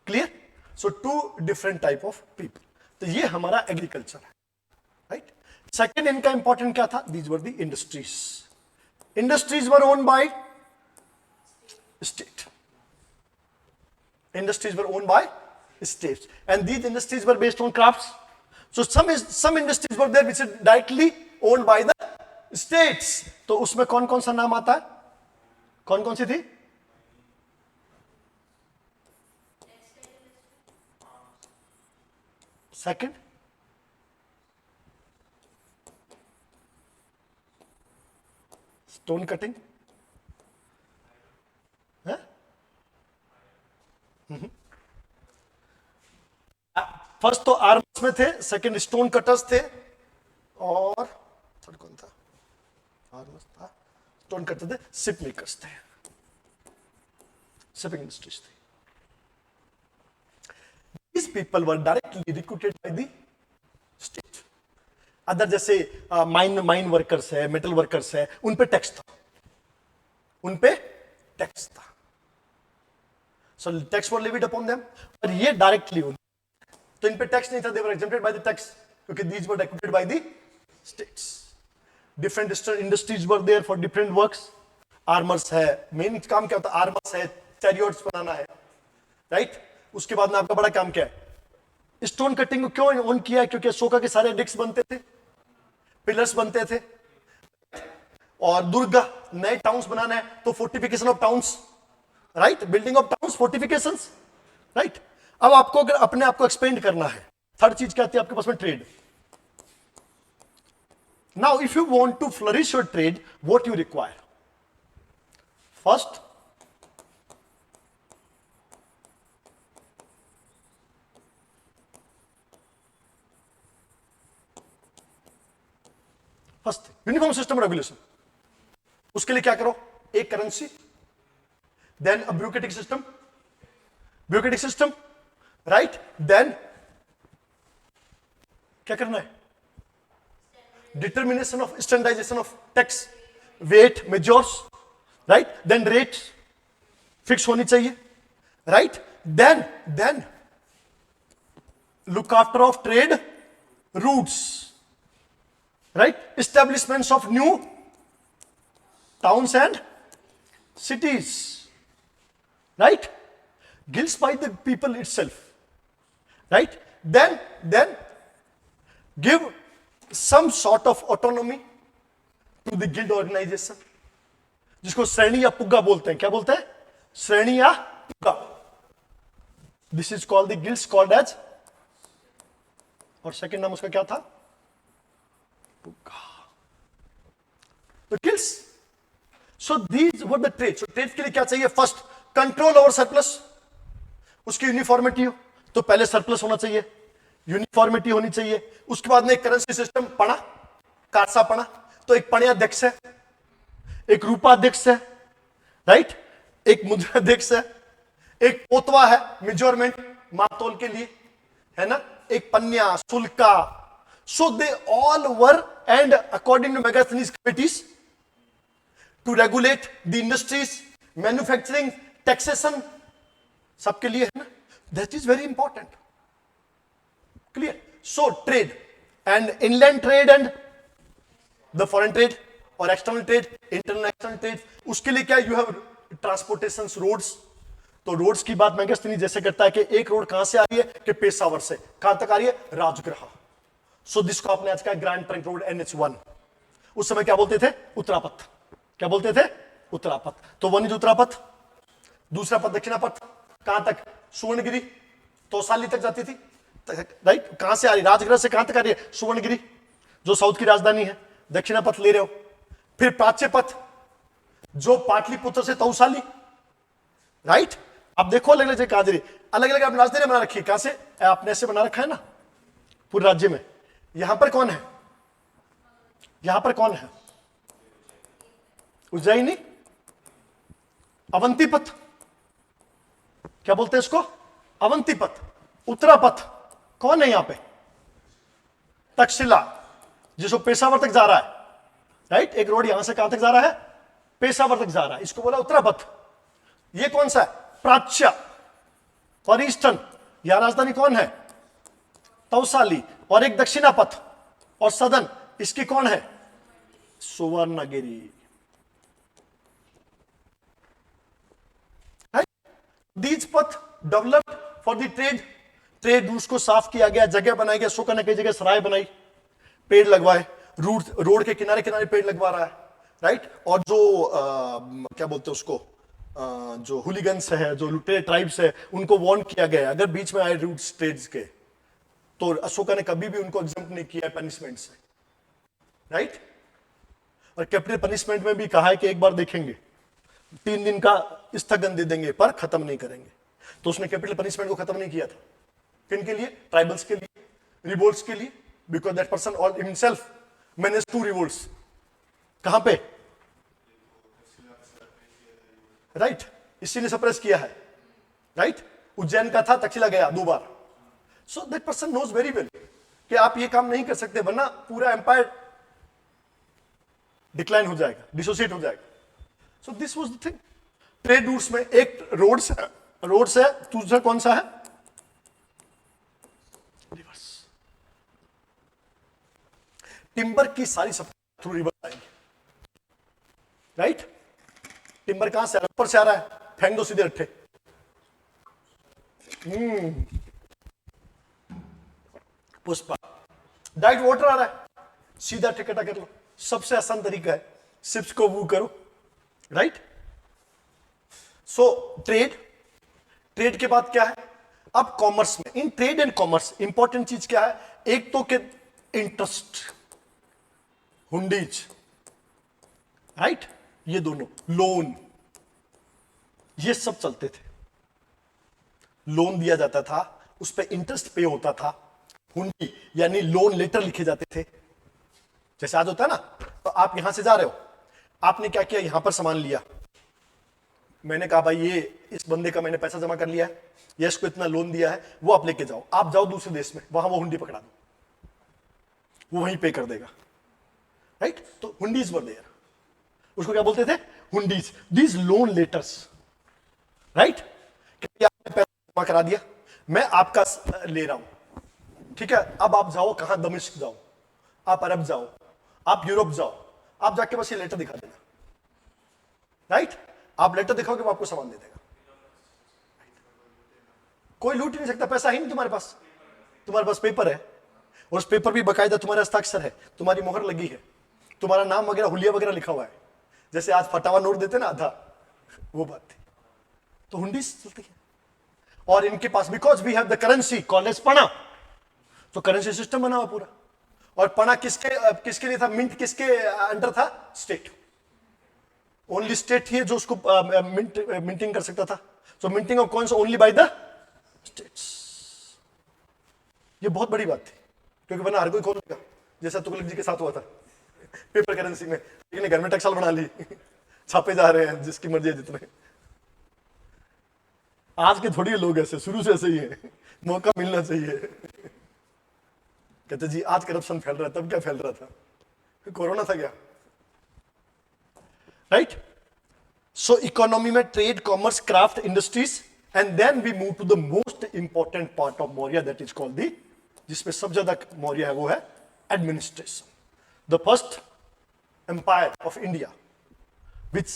Clear? So two different type of people. तो ये हमारा एग्रीकल्चर है, राइट. सेकेंड इनका इंपॉर्टेंट क्या था? These were the industries. Industries were owned by state. Industries were owned by states, and these industries were based on crafts. So some industries were there which is directly owned by the states. तो उसमें कौन कौन सा नाम आता है? कौन कौन सी थी? Second, stone cutting. फर्स्ट तो आर्मर्स में थे, सेकंड स्टोन कटर्स थे, और थर्ड कौन था? आर्मर्स था, स्टोन कटर थे, शिप मेकर्स थे, शिपिंग इंडस्ट्रीज थी. These people were directly recruited by the state. Other जैसे माइन वर्कर्स है, मेटल वर्कर्स है, उन पे टैक्स था, उन पे टैक्स था. So tax were levied upon them. और ये डायरेक्टली उन, तो इन पे टैक्स नहीं था, they were exempted by the tax क्योंकि these were recruited by the states. Different industries were there for different works. Armours है, मेन काम क्या होता है? आर्मर्स है, चैरियट्स बनाना है, राइट. उसके बाद में आपका बड़ा काम क्या है? स्टोन कटिंग को क्यों ऑन किया है? क्योंकि अशोका के सारे डिक्स बनते थे, पिलर्स बनते थे, और दुर्ग नए टाउन्स बनाना है तो fortification of towns, right, building of towns, fortifications, right. अब आपको अगर अपने आप को एक्सपेंड करना है, थर्ड चीज क्या आती है आपके पास में? Trade. Now if you want to flourish your trade, what you require? First, uniform system regulation. उसके लिए क्या करो? एक currency, then a bureaucratic system, right. Then क्या करना है? Determination of standardization of tax, weight, measures, right. Then rate fix होनी चाहिए, right. Then look after of trade routes, right, establishments of new towns and cities, right, guilds by the people itself, right. Then give some sort of autonomy to the guild organization, जिसको श्रेणी या पुग्गा बोलते हैं. क्या बोलते हैं? श्रेणी या puga. This is called the guilds, called as, और सेकंड नाम उसका क्या था? तो guilds. So these were the trade. So trade के लिए क्या चाहिए? फर्स्ट, कंट्रोल ओवर सरप्लस, उसकी यूनिफॉर्मिटी हो. तो पहले सरप्लस होना चाहिए, यूनिफॉर्मिटी होनी चाहिए. उसके बाद में एक करेंसी सिस्टम पड़ा, कासा पड़ा. तो एक पण्याध्यक्ष है, एक रूपाध्यक्ष है, राइट, एक मुद्राध्यक्ष है, एक पोतवा है, मेजरमेंट, मापतोल के लिए, है ना, एक पन्या, शुल्का. So they all were, and according to Megasthenes committees, to regulate the industries, manufacturing, taxation, सबके लिए है ना. That is very important. Clear? So trade and inland trade and the foreign trade or external trade, international trade. उसके लिए क्या? You have transportations, roads. तो roads की बात मेगास्थनीज जैसे करता है कि एक रोड कहां से आ रही है? कि पेशावर से कहां तक आ रही है? राजगृह. सो जिसको आपने आज का ग्रैंड ट्रंक रोड NH1, उस समय क्या बोलते थे? उत्तरापथ. क्या बोलते थे? उत्तरापथ. तो वन इज उत्तरापथ, दूसरा पथ दक्षिणापथ. कहां तक? सुवर्णगिरी तौसाली तक जाती थी, राइट? कहां से आ रही, राजगृह से कहां तक आ रही है? सुवर्णगिरी, जो साउथ की राजधानी है। दक्षिणा पथ ले रहे हो। फिर प्राच्य पथ, जो पाटलिपुत्र से तौसाली, राइट? अब देखो अलग अलग जगह कहां दे, अलग अलग आप राजधानी बना रखी है। कहां से? आपने ऐसे बना रखा है ना पूरे राज्य में। यहां पर कौन है? यहां पर कौन है? उज्जैनी, अवंती पथ, क्या बोलते हैं इसको? अवंती पथ। उत्तरा पथ कौन है यहां पे? तक्षशिला, जिसको पेशावर तक जा रहा है, राइट? एक रोड यहां से कहां तक जा रहा है? पेशावर तक जा रहा है, इसको बोला उत्तरा पथ। ये कौन सा है? प्राच्य और ईस्टर्न। यहां राजधानी कौन है? तौसाली। और एक दक्षिणा पथ और सदन, इसकी कौन है? सुवर्णगिरी। दीज पथ developed for the trade routes को साफ किया गया, जगह बनाई गई। अशोका ने कई जगह सराय बनाई, पेड़ लगवाए, रोड के किनारे किनारे पेड़ लगवा रहा है, राइट? और जो क्या बोलते हैं उसको, जो हुलिगन्स है, जो लुटेरे ट्राइब्स है, उनको वार्न किया गया अगर बीच में आए रूट्स ट्रेड्स के, तो अशोका ने कभी भी उनको एग्जम्प्ट नहीं किया पनिशमेंट से, राइट? और कैपिटल पनिशमेंट में भी कहा है कि एक बार देखेंगे, 3 दिन का स्थगन दे देंगे पर खत्म नहीं करेंगे। तो उसने कैपिटल पनिशमेंट को खत्म नहीं किया था। किन के लिए? ट्राइबल्स के लिए, रिवोल्ट्स के लिए, because that person all himself manage 2 revolts. कहां पे? राइट, इसी ने सप्रेस किया है, राइट? उज्जैन का था, तक्षशिला गया 2 बार। So that person knows very well कि आप ये काम नहीं कर सकते, वरना पूरा एम्पायर डिक्लाइन हो जाएगा, डिसोसिएट हो जाएगा। सो this was the thing. Trade routes में एक रोड्स है, दूसरा कौन सा है? रिवर्स। टिम्बर की सारी सप्लाई थ्रू रिवर आएंगे, राइट? टिम्बर कहां से ऊपर से आ रहा है, फेंक दो सीधे अट्ठे। पुष्पा डाइट वाटर आ रहा है, सीधा टिकटा कर लो। सबसे आसान तरीका है, शिप्स को मूव करो, राइट? सो ट्रेड के बाद क्या है? अब कॉमर्स में, in trade and commerce important चीज क्या है? एक तो के इंटरेस्ट, हुंडीज, राइट? ये दोनों, लोन, ये सब चलते थे। लोन दिया जाता था, उस पर इंटरेस्ट पे होता था। हुंडी यानी लोन लेटर लिखे जाते थे, जैसे आज होता है ना। तो आप यहां से जा रहे हो, आपने क्या किया? यहां पर सामान लिया, मैंने कहा भाई ये इस बंदे का मैंने पैसा जमा कर लिया है, ये इसको इतना लोन दिया है, वो आप लेके जाओ। आप जाओ दूसरे देश में, वहां वो हुंडी पकड़ा दो, वो वहीं पे कर देगा, राइट? तो हुंडीज वर देयर, उसको क्या बोलते थे? Hundis. These loan letters, right? आपने पैसा जमा करा दिया, मैं आपका ले रहा हूं, ठीक है? अब आप जाओ कहां? दमिश्क जाओ, आप अरब जाओ, आप यूरोप जाओ, आप जाके बस ये लेटर दिखा देना, राइट? आप लेटर दिखाओगे, वो आपको सामान दे देगा। कोई लूट नहीं सकता, पैसा ही नहीं तुम्हारे पास, तुम्हारे पास पेपर है, और उस पेपर भी बकायदा तुम्हारा हस्ताक्षर है, तुम्हारी मोहर लगी है, तुम्हारा नाम वगैरह, हुलिया वगैरह लिखा हुआ है। जैसे आज फटावा नोट देते ना आधा, वो बात थी। तो हुंडी चलती है, और इनके पास because we have the currency called as pana, तो करेंसी सिस्टम बना हुआ पूरा। और पणा किसके लिए था? मिंट किसके अंडर था? स्टेट। ओनली स्टेट ही है जो उसको मिंटिंग कर सकता था। So minting of coins only by the states. ये बहुत बड़ी बात थी, क्योंकि वरना हर कोई खोलेगा, जैसा तुगलक जी के साथ हुआ था पेपर करेंसी में। लेकिन घर में टक्सल बना ली, छापे जा रहे हैं जिसकी मर्जी है जितने। आज के थोड़ी लोग ऐसे, शुरू से ऐसे ही है, मौका मिलना चाहिए। कहते जी आज करप्शन फैल रहा है, तब क्या फैल रहा था? कोरोना था क्या? राइट? सो इकोनॉमी में trade, commerce, craft, industries, and then we move to the most important part of Maurya, that is called the, जिसमें सब ज्यादा मौर्य है वो है administration. The first empire of India which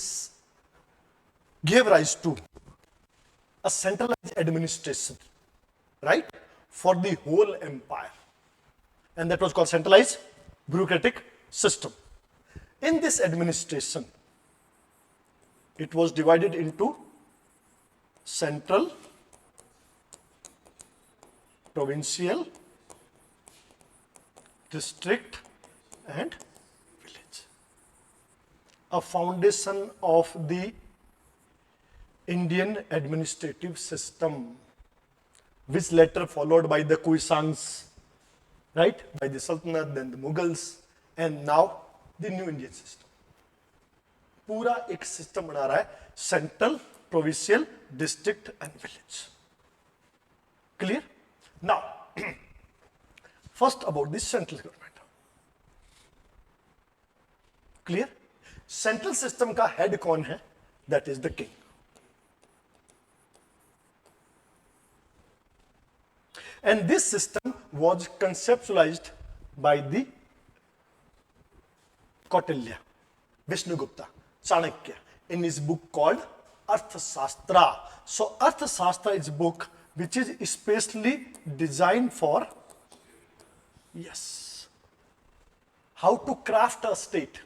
gave rise to a centralized administration, right, for the whole empire, and that was called centralized bureaucratic system. In this administration, it was divided into central provincial, district and village. A foundation of the Indian administrative system, which later followed by the Kuisans, right? By the Sultanate, then the Mughals, and now the new Indian system. पूरा एक system बना रहा है, central, provincial, district and village. Clear? Now first about this central government. Clear? Central system का head कौन है? That is the king. And this system was conceptualized by the Kautilya, Vishnugupta, Chanakya in his book called Arthashastra. So Arthashastra is a book which is especially designed for, yes, how to craft a state.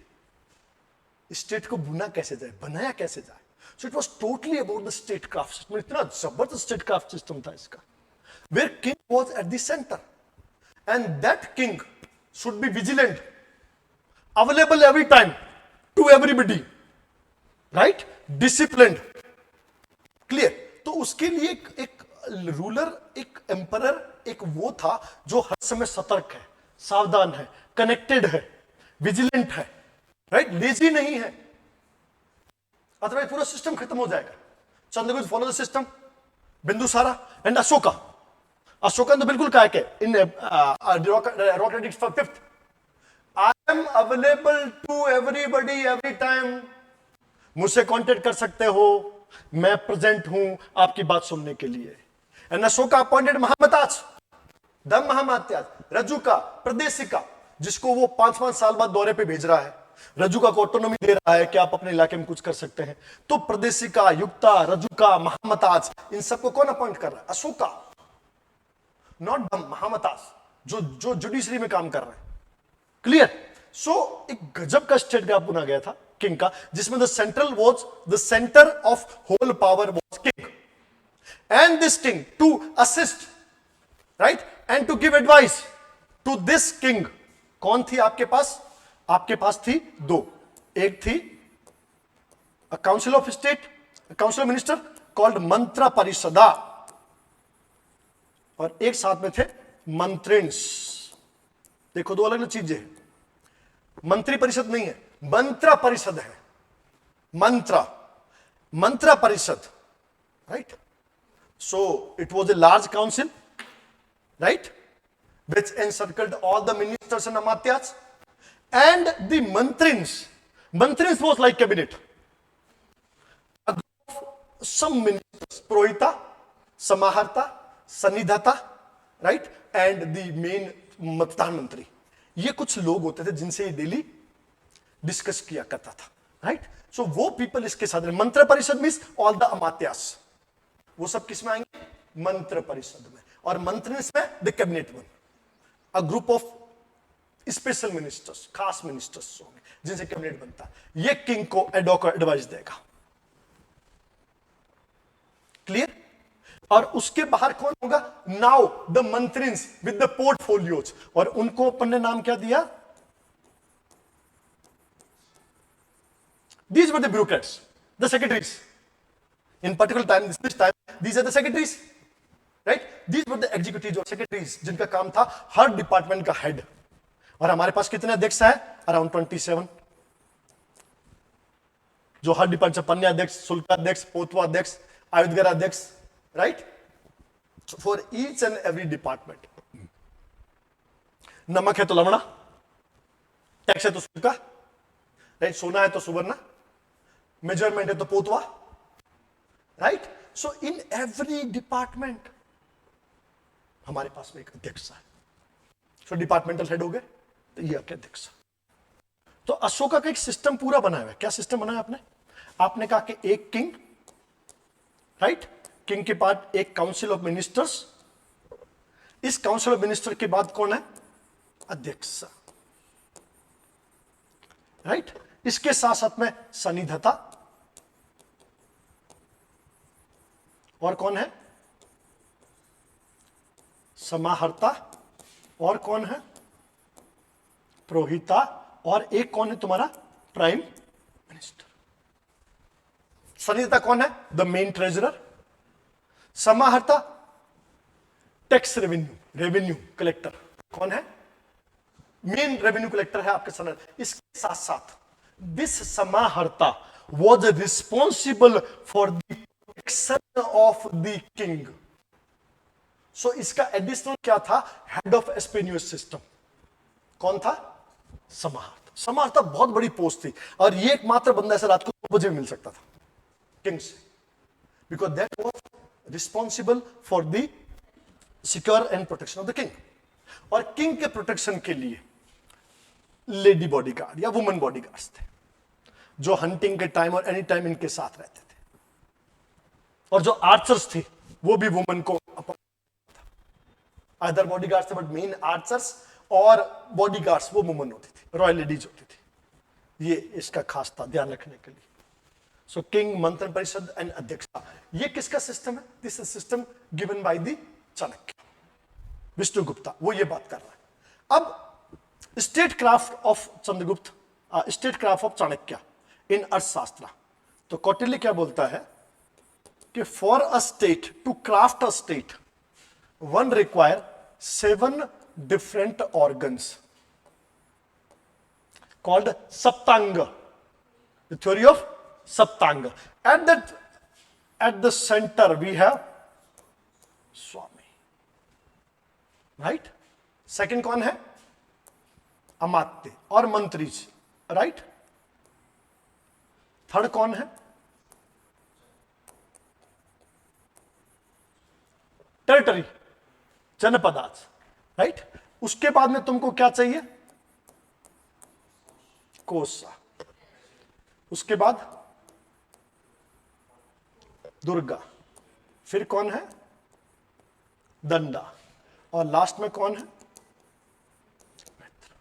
State को बुना कैसे जाए, बनाया कैसे जाए. So it was totally about the statecraft system. इतना जबरदस्त statecraft system था इसका. Where king was at the center, and that king should be vigilant, available every time to everybody, right? Disciplined. Clear? तो उसके लिए एक रूलर, एक emperor, एक वो था जो हर समय सतर्क है, सावधान है, कनेक्टेड है, विजिलेंट है, राइट? लेजी नहीं है, अदरवाइज पूरा सिस्टम खत्म हो जाएगा. Chandragupta follow the system, Bindusara and Ashoka. Ashoka ने तो बिल्कुल कहा कि in rock edict for fifth, I am available to everybody every time. मुझसे कांटेक्ट कर सकते हो, मैं प्रेजेंट हूं आपकी बात सुनने के लिए. एंड अशोका अपॉइंटेड महामताज, द महामात्याज, रजुका, प्रदेशिका, जिसको वो 5-5 साल बाद दौरे पे भेज रहा है. रजुका को ऑटोनॉमी दे रहा है कि आप अपने इलाके में कुछ कर सकते हैं. तो प्रदेशिका, युक्ता, रजुका, महामताज, इन सबको कौन अपॉइंट कर रहा है? अशोका. नॉट द महामताज जो जुडिशरी में काम कर रहे हैं. क्लियर? सो एक गजब का स्टेट ग्राफ बुना गया था किंग का, जिसमें the central was the centre of whole power was king, and this king to assist, right, and to give advice to this king. कौन थी आपके पास? आपके पास थी दो. एक थी a council of state, council of minister called mantra parishada, और एक साथ में थे मंत्रिन्स. देखो, दो अलग अलग चीजें हैं. मंत्री परिषद नहीं है, मंत्रा परिषद है. मंत्रा परिषद, right? So it was a large council, right, which encircled all the ministers and amatyas, and the mantrins. Mantrins was like cabinet. A group of some ministers, Prohita, Samaharta, Sanidhata, right, and the main प्रधान मंत्री. ये कुछ लोग होते थे जिनसे ये daily discuss किया करता था, राइट? सो वो पीपल इसके साथ. मंत्र परिषद मीन्स ऑल द अमात्यास, वो सब किस में आएंगे? मंत्र परिषद में. और मंत्रिन्स में the cabinet one, a group of special ministers, खास मिनिस्टर्स होंगे जिनसे कैबिनेट बनता है. ये किंग को एडवाइस देगा. क्लियर? और उसके बाहर कौन होगा? Now the mantrins with the portfolios. और उनको अपन ने नाम क्या दिया? These were the bureaucrats, the secretaries. In particular time, this time, these are the secretaries, right? These were the executives or secretaries, जिनका काम था हर डिपार्टमेंट का हेड. और हमारे पास कितने अध्यक्ष है? अराउंड 27, जो हर डिपार्टमेंट, पन्याध्यक्ष, शुल्काध्यक्ष, पोतवाध्यक्ष, आयुधगर अध्यक्ष, right? For each and every department. नमक है तो लवणा, टैक्स है तो शुल्का, राइट? सोना है तो सुवर्ण, मेजरमेंट है तो potava, right? So in every department हमारे पास में एक अध्यक्ष है. सो डिपार्टमेंटल हेड हो गए, तो ये आपके अध्यक्ष. तो अशोका का एक सिस्टम पूरा बनाया हुआ है. क्या सिस्टम बनाया आपने? आपने कहा कि एक किंग, राइट? किंग के बाद एक काउंसिल ऑफ मिनिस्टर्स. इस काउंसिल ऑफ मिनिस्टर के बाद कौन है? अध्यक्ष, राइट? इसके साथ साथ में सनिधता, और कौन है? समाहर्ता, और कौन है? पुरोहिता, और एक कौन है तुम्हारा? Prime minister. सन्निहिता कौन है? The main treasurer. समाहर्ता टैक्स रेवेन्यू कलेक्टर। कौन है? मेन रेवेन्यू कलेक्टर है आपके सन्निहित। इसके साथ साथ दिस समाहर्ता was responsible for the protection of the king. So इसका एडिशनल क्या था? Head of espionage system. कौन था? समाहर्ता। समाहर्ता बहुत बड़ी पोस्ट थी, और ये एकमात्र बंदा ऐसा रात को 2 बजे भी मिल सकता था किंग से, because that was responsible for the secure and protection of the king. और किंग के प्रोटेक्शन के लिए लेडी बॉडीगार्ड या वुमन बॉडीगार्ड्स थे, जो हंटिंग के टाइम और एनी टाइम इनके साथ रहते थे। और जो आर्चर्स थे वो भी वुमन को अदर बॉडीगार्ड्स थे, बट मेन आर्चर्स और बॉडीगार्ड्स वो वुमन होती थी, रॉयल लेडीज होती थी। ये इसका खास था ध्यान रखने के लिए। सो किंग, मंत्रण परिषद एंड अध्यक्षता, ये किसका सिस्टम है? This is system given by the Chanakya, Vishnugupta, वो ये बात कर रहा है। अब state craft of Chandragupta, state craft of Chanakya in Arthashastra. तो कौटिल्य क्या बोलता है कि for a state to craft a state one require 7 different organs called Saptanga. The theory of Saptanga. At the center we have Swami. Right? Second कौन है? अमात्य और मंत्री जी. Right? Third कौन है? टेरिटरी, जनपदाज. राइट? उसके बाद में तुमको क्या चाहिए? कोसा. उसके बाद दुर्गा. फिर कौन है? दंडा. और लास्ट में कौन है? मित्र.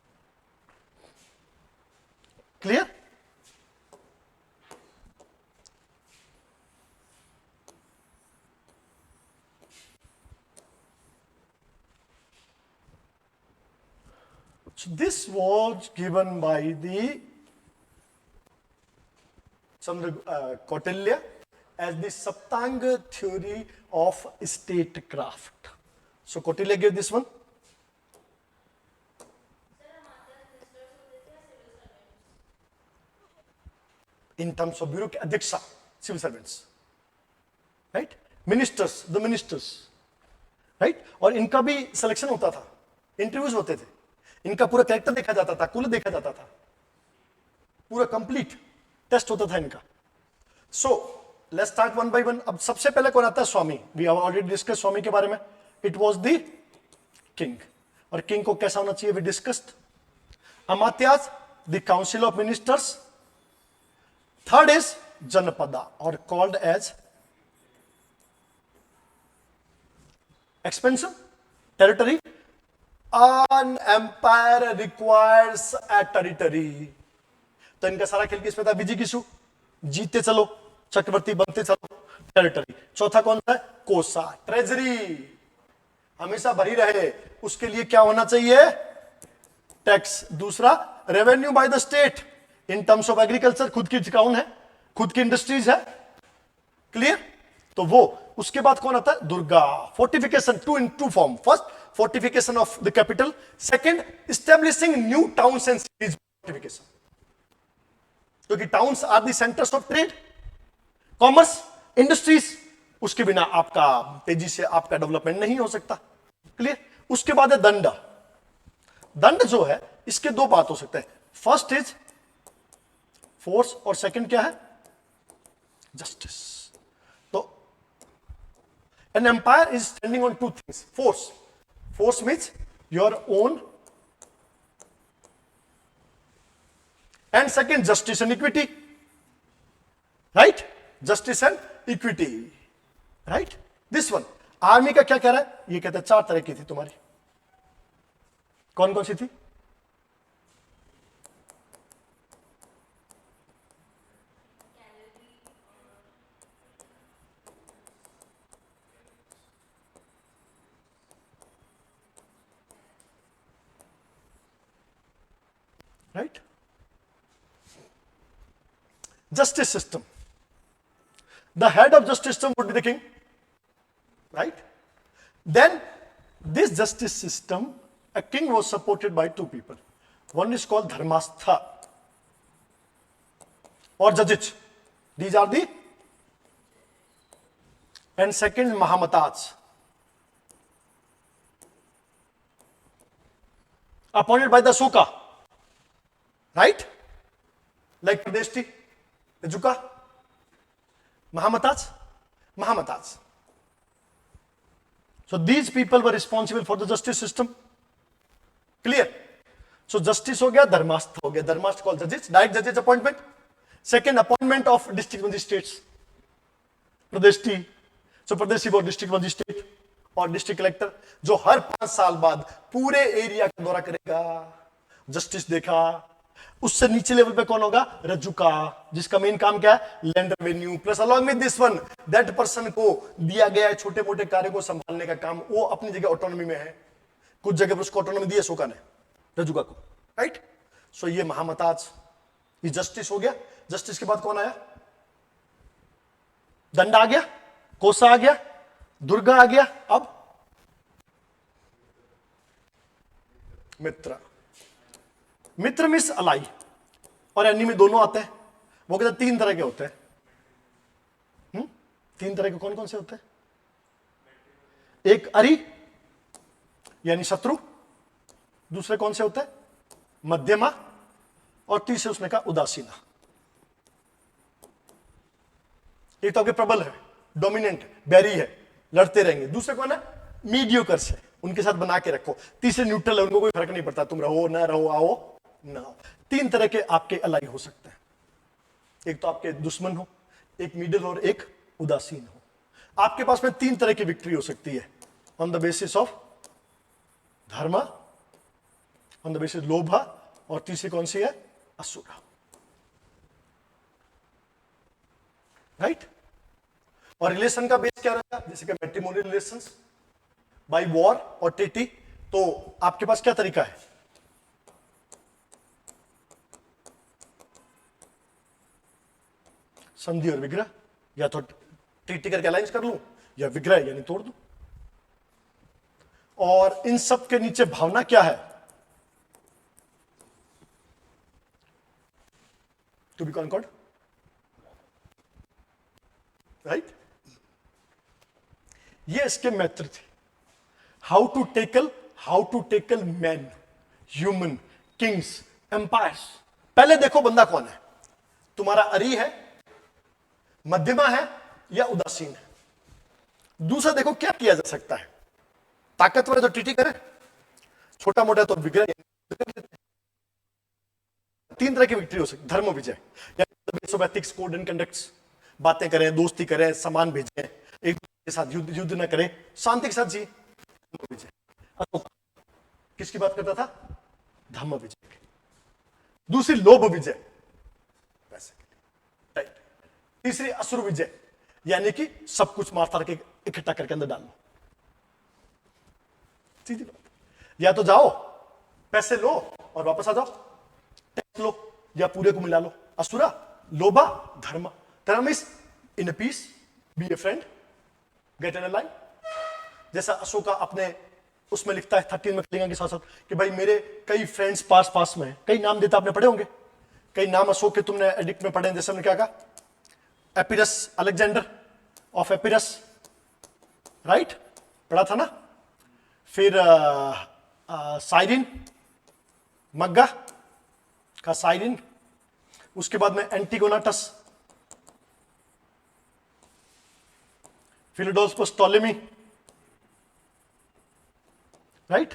Clear? So this was given by the Kautilya as the Saptanga theory of statecraft. So Kautilya gave this one. In terms of bureaucracy, Adhyaksha, civil servants. Right? Ministers, the ministers. Right? और इनका भी selection होता था, interviews होते थे, इनका पूरा character देखा जाता था, कुल देखा जाता था, पूरा कंप्लीट टेस्ट होता था इनका. So let's start one by one. अब सबसे पहले कौन आता है? Swami. We have already discuss swami के बारे में. It was the king. और किंग को कैसा होना चाहिए? We discussed. Amatyas, the council of ministers. Third is janapada और called as expansion, territory. An empire requires a territory. तो इनका सारा खेल किसमें था? विजय किशु, जीते चलो, चक्रवर्ती बनते चलो, टेरिटरी. चौथा कौन सा है? कोसा, ट्रेजरी, हमेशा भरी रहे, उसके लिए क्या होना चाहिए? टैक्स. दूसरा revenue by the state in terms of agriculture, खुद की टाउन है, खुद की इंडस्ट्रीज है. क्लियर? तो वो. उसके बाद कौन आता है? Durga. Fortification, two in two form. First fortification of the capital. Second, establishing new towns and cities. Fortification. क्योंकि towns are the centers of trade, commerce, industries. उसके बिना आपका तेजी से आपका डेवलपमेंट नहीं हो सकता. क्लियर? उसके बाद है दंड. दंड जो है, इसके दो बात हो सकता है. फर्स्ट इज फोर्स और सेकंड क्या है? जस्टिस. तो an empire is standing on two things. Force means your own, and second justice and equity. Right? Justice and equity. Right? This one. Army का क्या कह रहा है? ये कहता है 4 तरह की थी तुम्हारी. कौन कौन सी थी? right? Justice system. The head of justice system would be the king, right? Then this justice system, a king was supported by two people. One is called dharmastha or judges. These are the, and second mahamatas, appointed by the Ashoka, right? Like Pradeshti, Rajuka, Mahamatas. So these people were responsible for the justice system. Clear? So justice हो गया, धर्मास्थ हो गया. Dharmastha called judges, direct judges appointment. Second, appointment of district magistrates. Pradeshti. So Pradeshti was district magistrate और district collector जो हर 5 साल बाद पूरे area का दौरा करेगा. जस्टिस देखा. उससे नीचे लेवल पे कौन होगा? रजुका, जिसका मेन काम क्या है? Land revenue. Plus along with this one, that person को दिया गया है छोटे मोटे कार्य को संभालने का काम, वो अपनी जगह ऑटोनॉमी में है. कुछ जगह पर उसको ऑटोनॉमी दी है अशोका ने, रजुका को, राइट? सो ये महामताज, ये जस्टिस हो गया. जस्टिस के बाद कौन आया? दंड आ गया, कोसा आ गया, दुर्गा आ गया. अब मित्र. मित्र मीन्स अलाई और एनिमी दोनों आते हैं. वो कहते 3 तरह के होते हैं. 3 तरह के कौन कौन से होते हैं? एक अरि यानी शत्रु, दूसरे कौन से होते हैं? मध्यमा, और तीसरे उसने कहा उदासीना. एक तो आपके प्रबल है, डोमिनेंट, बैरी है, लड़ते रहेंगे. दूसरे कौन है? मीडियोकर से, उनके साथ बना के रखो. तीसरे न्यूट्रल है, उनको कोई फर्क नहीं पड़ता, तुम रहो ना रहो, आओ ना. 3 तरह के आपके अलाई हो सकते हैं. एक तो आपके दुश्मन हो, एक मिडिल और एक उदासीन हो. आपके पास में 3 तरह की विक्ट्री हो सकती है. ऑन द बेसिस ऑफ धर्म, ऑन द बेसिस लोभा, और तीसरी कौन सी है? असुरा, राइट? और रिलेशन का बेस क्या रहेगा? जैसे कि मैट्रिमोनियल रिलेशंस, बाय वॉर और ट्रीटी. तो आपके पास क्या तरीका है? संधि और विग्रह, या तो ट्रीटी करके अलायंस कर लूं, या विग्रह यानी तोड़ दूं. और इन सब के नीचे भावना क्या है? To be conquered, right? ये इसके मैत्र थे. How to tackle man, human, kings, empires. पहले देखो बंदा कौन है. तुम्हारा अरी है, मध्यमा है, या उदासीन है. दूसरा देखो क्या किया जा सकता है. ताकतवर है तो टीटी करे, छोटा मोटा तो विग्रह. 3 तरह की विक्ट्री हो सकती. धर्म विजय, एथिक्स, कोड एंड कंडक्ट्स. बातें करें, दोस्ती करें, सामान भेजें, एक दूसरे के साथ युद्ध न करें, शांति के साथ जी. विजय. किसकी बात करता था? धर्म विजय. दूसरी लोभ विजय, पैसे के लिए, राइट? तीसरी असुर विजय, यानी कि सब कुछ मार के इकट्ठा करके अंदर डाल लो. सीधी बात. या तो जाओ, पैसे लो और वापस आ जाओ, टैक्स लो, या पूरे को मिला लो. असुरा, लोभा, धर्म. Dharma is in peace, be a friend, get in line. जैसा अशोका अपने उसमें लिखता है 13 में कलिंगा के साथ साथ कि भाई मेरे कई फ्रेंड्स पास में हैं. कई नाम देता आपने पढ़े होंगे, कई नाम अशोक के तुमने एडिक्ट में पढ़े. जैसे हमने क्या कहा? Epirus, Alexander of Epirus, right? पढ़ा था ना. फिर साइरिन, मग्गा का साइरिन. उसके बाद में एंटीगोनाटस, फिलोडोल्फस टोलेमी, राइट?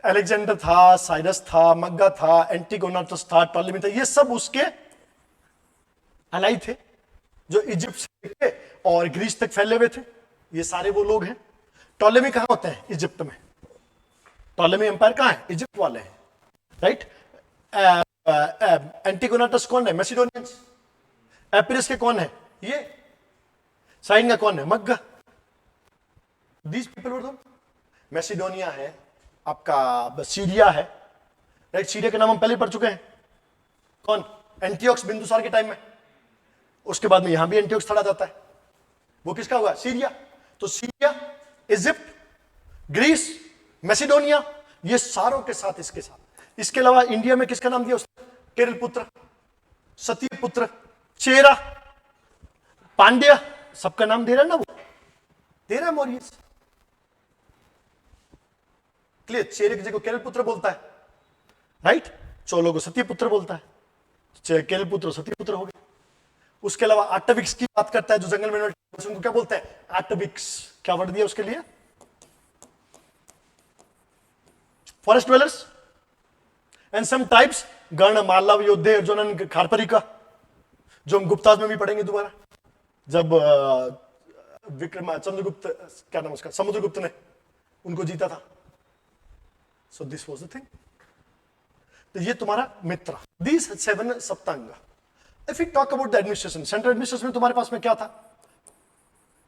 अलेक्जेंडर था, साइरस था, मग्गा था, एंटीगोनाटस था, टोलेमी था. ये सब उसके अलाई थे जो इजिप्ट से थे और ग्रीस तक फैले हुए थे. ये सारे वो लोग हैं. टोलेमी कहां होते हैं? इजिप्ट में. टोलेमी एम्पायर कहां है? इजिप्ट वाले हैं, राइट? एंटीगोनाटस कौन है? मैसिडोनियंस. एपिरस के कौन है? ये. साइन का कौन है? मग्गा. दीज पीपल वर मैसिडोनिया है, आपका सीरिया है, राइट? सीरिया के नाम हम पहले पढ़ चुके हैं, कौन? एंटियोक्स बिंदुसार के टाइम में। उसके बाद में यहां भी एंटियोक्स थड़ा जाता है, वो किसका हुआ? सीरिया। तो सीरिया, इजिप्ट, ग्रीस, मैसिडोनिया, ये सारों के साथ इसके साथ। इसके अलावा इंडिया में किसका नाम दिया उसने? केरल पुत्र, सतीय पुत्र, चेरा, पांड्या, सबका नाम दे रहा है ना, वो दे रहा है मौर्य। क्लियर? चेरे की जगह केरल पुत्र बोलता है, राइट? चोलों को सतीय पुत्र बोलता है, केरल पुत्र सतीय पुत्र हो गया। उसके अलावा आटविक्स की बात करता है, जो जंगल में उनको क्या बोलते हैं? आटविक्स। क्या वर्ड दिया उसके लिए? Forest dwellers. And some types गण, मालव, योद्धे, अर्जुनन, खारपरिका, जो हम गुप्ताज में भी पढ़ेंगे दोबारा, जब विक्रम चंद्रगुप्त, क्या नाम उसका, समुद्रगुप्त ने उनको जीता था। So this was the thing. तो ये तुम्हारा मित्र, these 7 saptanga. If you talk about the administration, central administration में तुम्हारे पास में क्या था?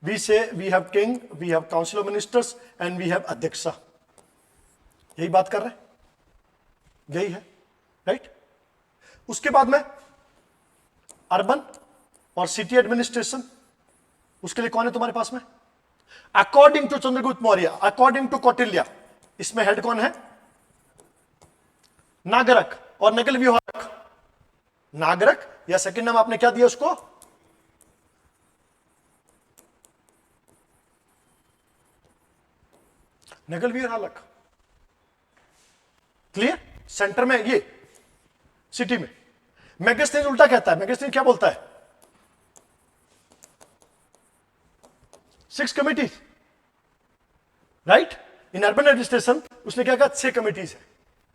We say we have king, we have council of ministers and we have adhyaksha. यही बात कर रहे हैं, यही है, राइट? उसके बाद में अर्बन और सिटी एडमिनिस्ट्रेशन, उसके लिए कौन है तुम्हारे पास में? According to Chandragupta Maurya, according to Kautilya, इसमें हेड कौन है? नागरक और नगल व्यूहारक। नागरक या सेकंड नाम आपने क्या दिया उसको? नगल व्यूहारक। क्लियर? सेंटर में ये, सिटी में। मैगस्थनीज उल्टा कहता है, मैगस्थनीज क्या बोलता है? 6 committee, right? In urban administration उसने क्या कहा? 6 कमिटीज है।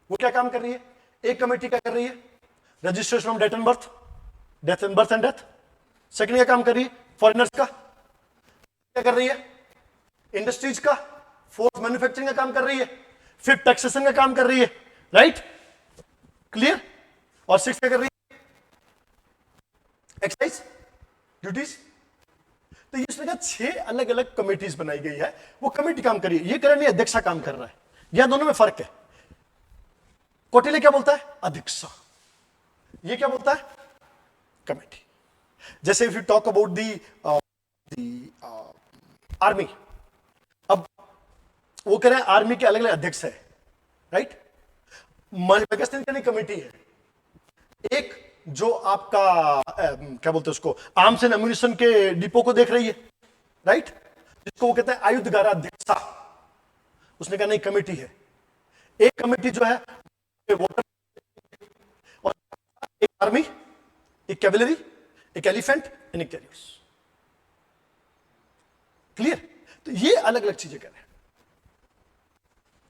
वो क्या काम कर रही है? एक कमेटी क्या कर रही है? Registration of death and birth, death and birth and death. Second क्या काम कर रही है? फॉरेनर्स का। क्या कर रही है? इंडस्ट्रीज का, फोर्थ मैन्युफैक्चरिंग का काम कर रही है। फिफ्थ टैक्सेशन का काम कर रही है, राइट? क्लियर? और 6 क्या कर रही है? Excise duties. तो ये उसने कहा 6 अलग अलग कमेटीज बनाई गई है, वो कमेटी काम कर रही है। ये कर रही है, अध्यक्षा काम कर रहा है। यहां दोनों में फर्क है। कौटिल्य क्या बोलता है? अध्यक्षा। ये क्या बोलता है? कमेटी। जैसे if you talk about the army, अब वो कह रहे हैं आर्मी के अलग अलग अध्यक्ष है, राइट? मैगस्थनीज की कमेटी है, एक जो आपका क्या बोलते हैं उसको, आर्म्स एंड एम्यूनिशन के डिपो को देख रही है, राइट? जिसको वो कहते हैं आयुधगारा अध्यक्षा। उसने कहा नहीं, कमेटी है। एक कमेटी जो है वोटर, और एक आर्मी, एक कैवलरी, एक एलिफेंट एंड एक कैरियर्स। क्लियर? तो ये अलग अलग चीजें कर रहे हैं।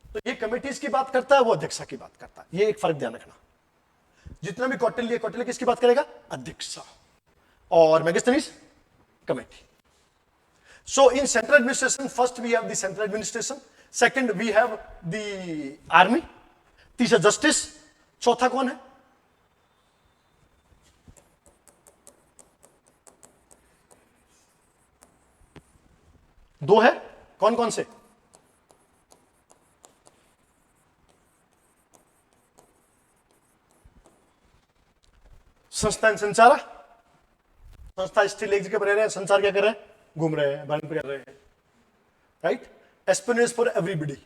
तो ये कमिटीज की बात करता है, वो अध्यक्षा की बात करता है। ये एक फर्क ध्यान रखना। जितना भी कौटिल्य, कौटिल्य किसकी बात करेगा? अध्यक्षा। और Megasthenes committee. So in central administration, first we have the central administration, second we have the army, तीसरा जस्टिस, चौथा कौन है? दो है, कौन कौन से? संस्था संचारा, संस्था स्टिल एक जगह पर रह रहे हैं, संसार क्या कर रहे हैं? घूम रहे हैं, भ्रमण कर रहे हैं, राइट? एस्पिरेंस फॉर एवरीबडी,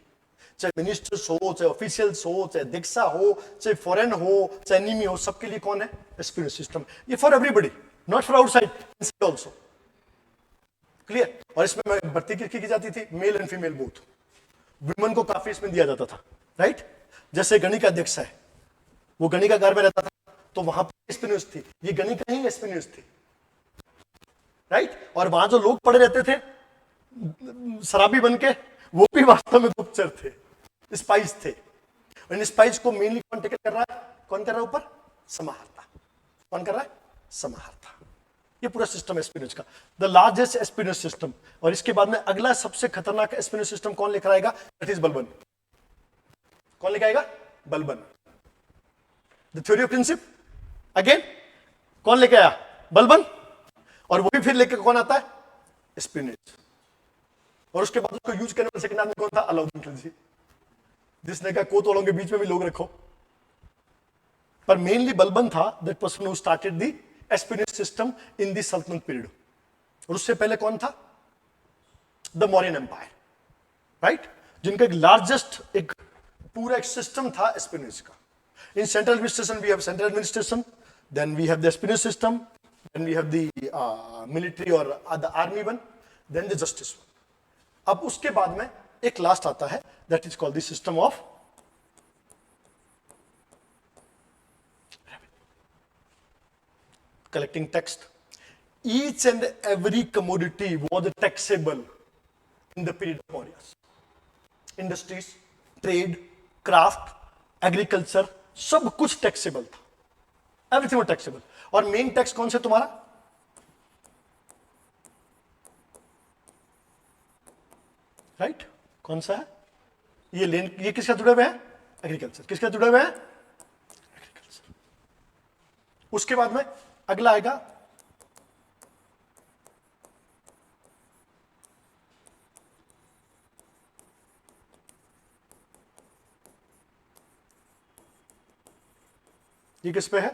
चाहे मिनिस्टर्स हो, चाहे ऑफिशियल्स हो, चाहे दीक्षा हो, चाहे फॉरेन हो, चाहे निमी हो, सबके लिए कौन है? एस्पिरेंस सिस्टम। ये for everybody, not for outside also. Clear? और इसमें भर्ती किसकी की जाती थी? Male and female both. Women को काफी इसमें दिया जाता था, राइट? जैसे गणिका अध्यक्ष है, वो गणिका घर में रहता था, तो वहां पर एस्पिरेंस थी, ये गणिका ही एस्पिरेंस थी, राइट? और वहां जो लोग पड़े रहते थे शराबी बनके, वो भी वास्तव में गुप्तचर थे, स्पाइस थे। और इन स्पाइस को मेनली कौन टेकल कर रहा है? कौन कर रहा है ऊपर? समाहर्ता। कौन कर रहा है? समाहर्ता। ये पूरा सिस्टम एस्पिरेंस का, द लार्जेस्ट एस्पिरेंस सिस्टम। और इसके बाद में अगला सबसे खतरनाक एस्पिरेंस सिस्टम कौन लेकर आएगा? That is Balban. कौन लेकर आएगा? Balban. The theory of principle again कौन लेके आया? बलबन। और वो भी फिर लेकर कौन आता है? एस्पिरेंस। और उसके बाद उसको यूज करने वाला सेकंड आदमी कौन था? अलाउद्दीन खिलजी। जिसने कहा कोतवालों के बीच में भी लोग रखो। पर मेनली बलबन था that person who started the espionage system in the Sultanate period. और उससे पहले कौन था? द मौर्यन एम्पायर, राइट, जिनका एक लार्जेस्ट एक पूरा एक सिस्टम था एस्पिनेज का। In central administration we have central administration, then we have the espionage system, then we have the military और the army one, then the justice one. अब उसके बाद में एक लास्ट आता है that is called the system of collecting tax. Each and every commodity was taxable in the period of Maurya. Industries, trade, craft, agriculture, सब कुछ taxable था. Everything was taxable. और main tax कौन सा तुम्हारा? Right? कौन सा है? ये किसका जुड़े हुए हैं? Agriculture. किसका जुड़े हुए हैं? Agriculture. उसके बाद में अगला आएगा ये किस पे है?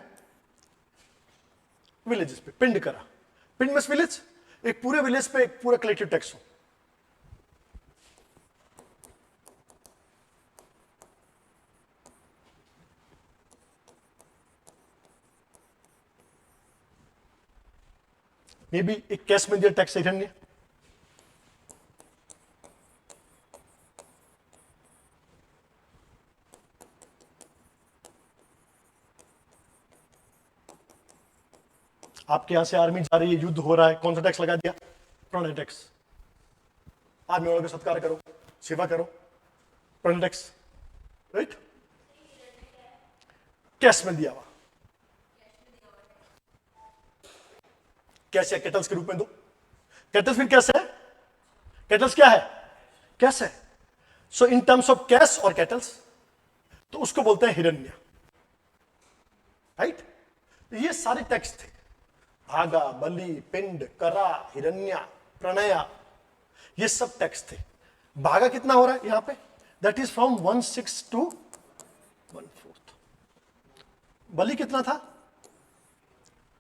विलेजेस पे, पिंड करा। पिंड में विलेज, एक पूरे विलेज पे एक पूरा कलेक्टिव टैक्स हो। मे बी एक कैश में दिया टैक्स हिरण्य, आपके यहां से आर्मी जा रही है, युद्ध हो रहा है, कौन सा टैक्स लगा दिया? प्रणय टैक्स। आर्मी वालों का सत्कार करो, सेवा करो, प्रणय टैक्स, राइट, कैश में दिया हुआ। कैश या केटल्स के रूप में दो। केटल्स फिर कैसे है? केटल्स क्या है? कैश है। सो इन टर्म्स ऑफ कैश और केटल्स तो उसको बोलते हैं हिरण्य, राइट। ये सारे टैक्स थे, भागा, बलि, पिंड, करा, हिरण्य, प्रणया, ये सब टैक्स थे। भागा कितना हो रहा है यहां पे? That is from 1/6 to 1/4। बलि कितना था?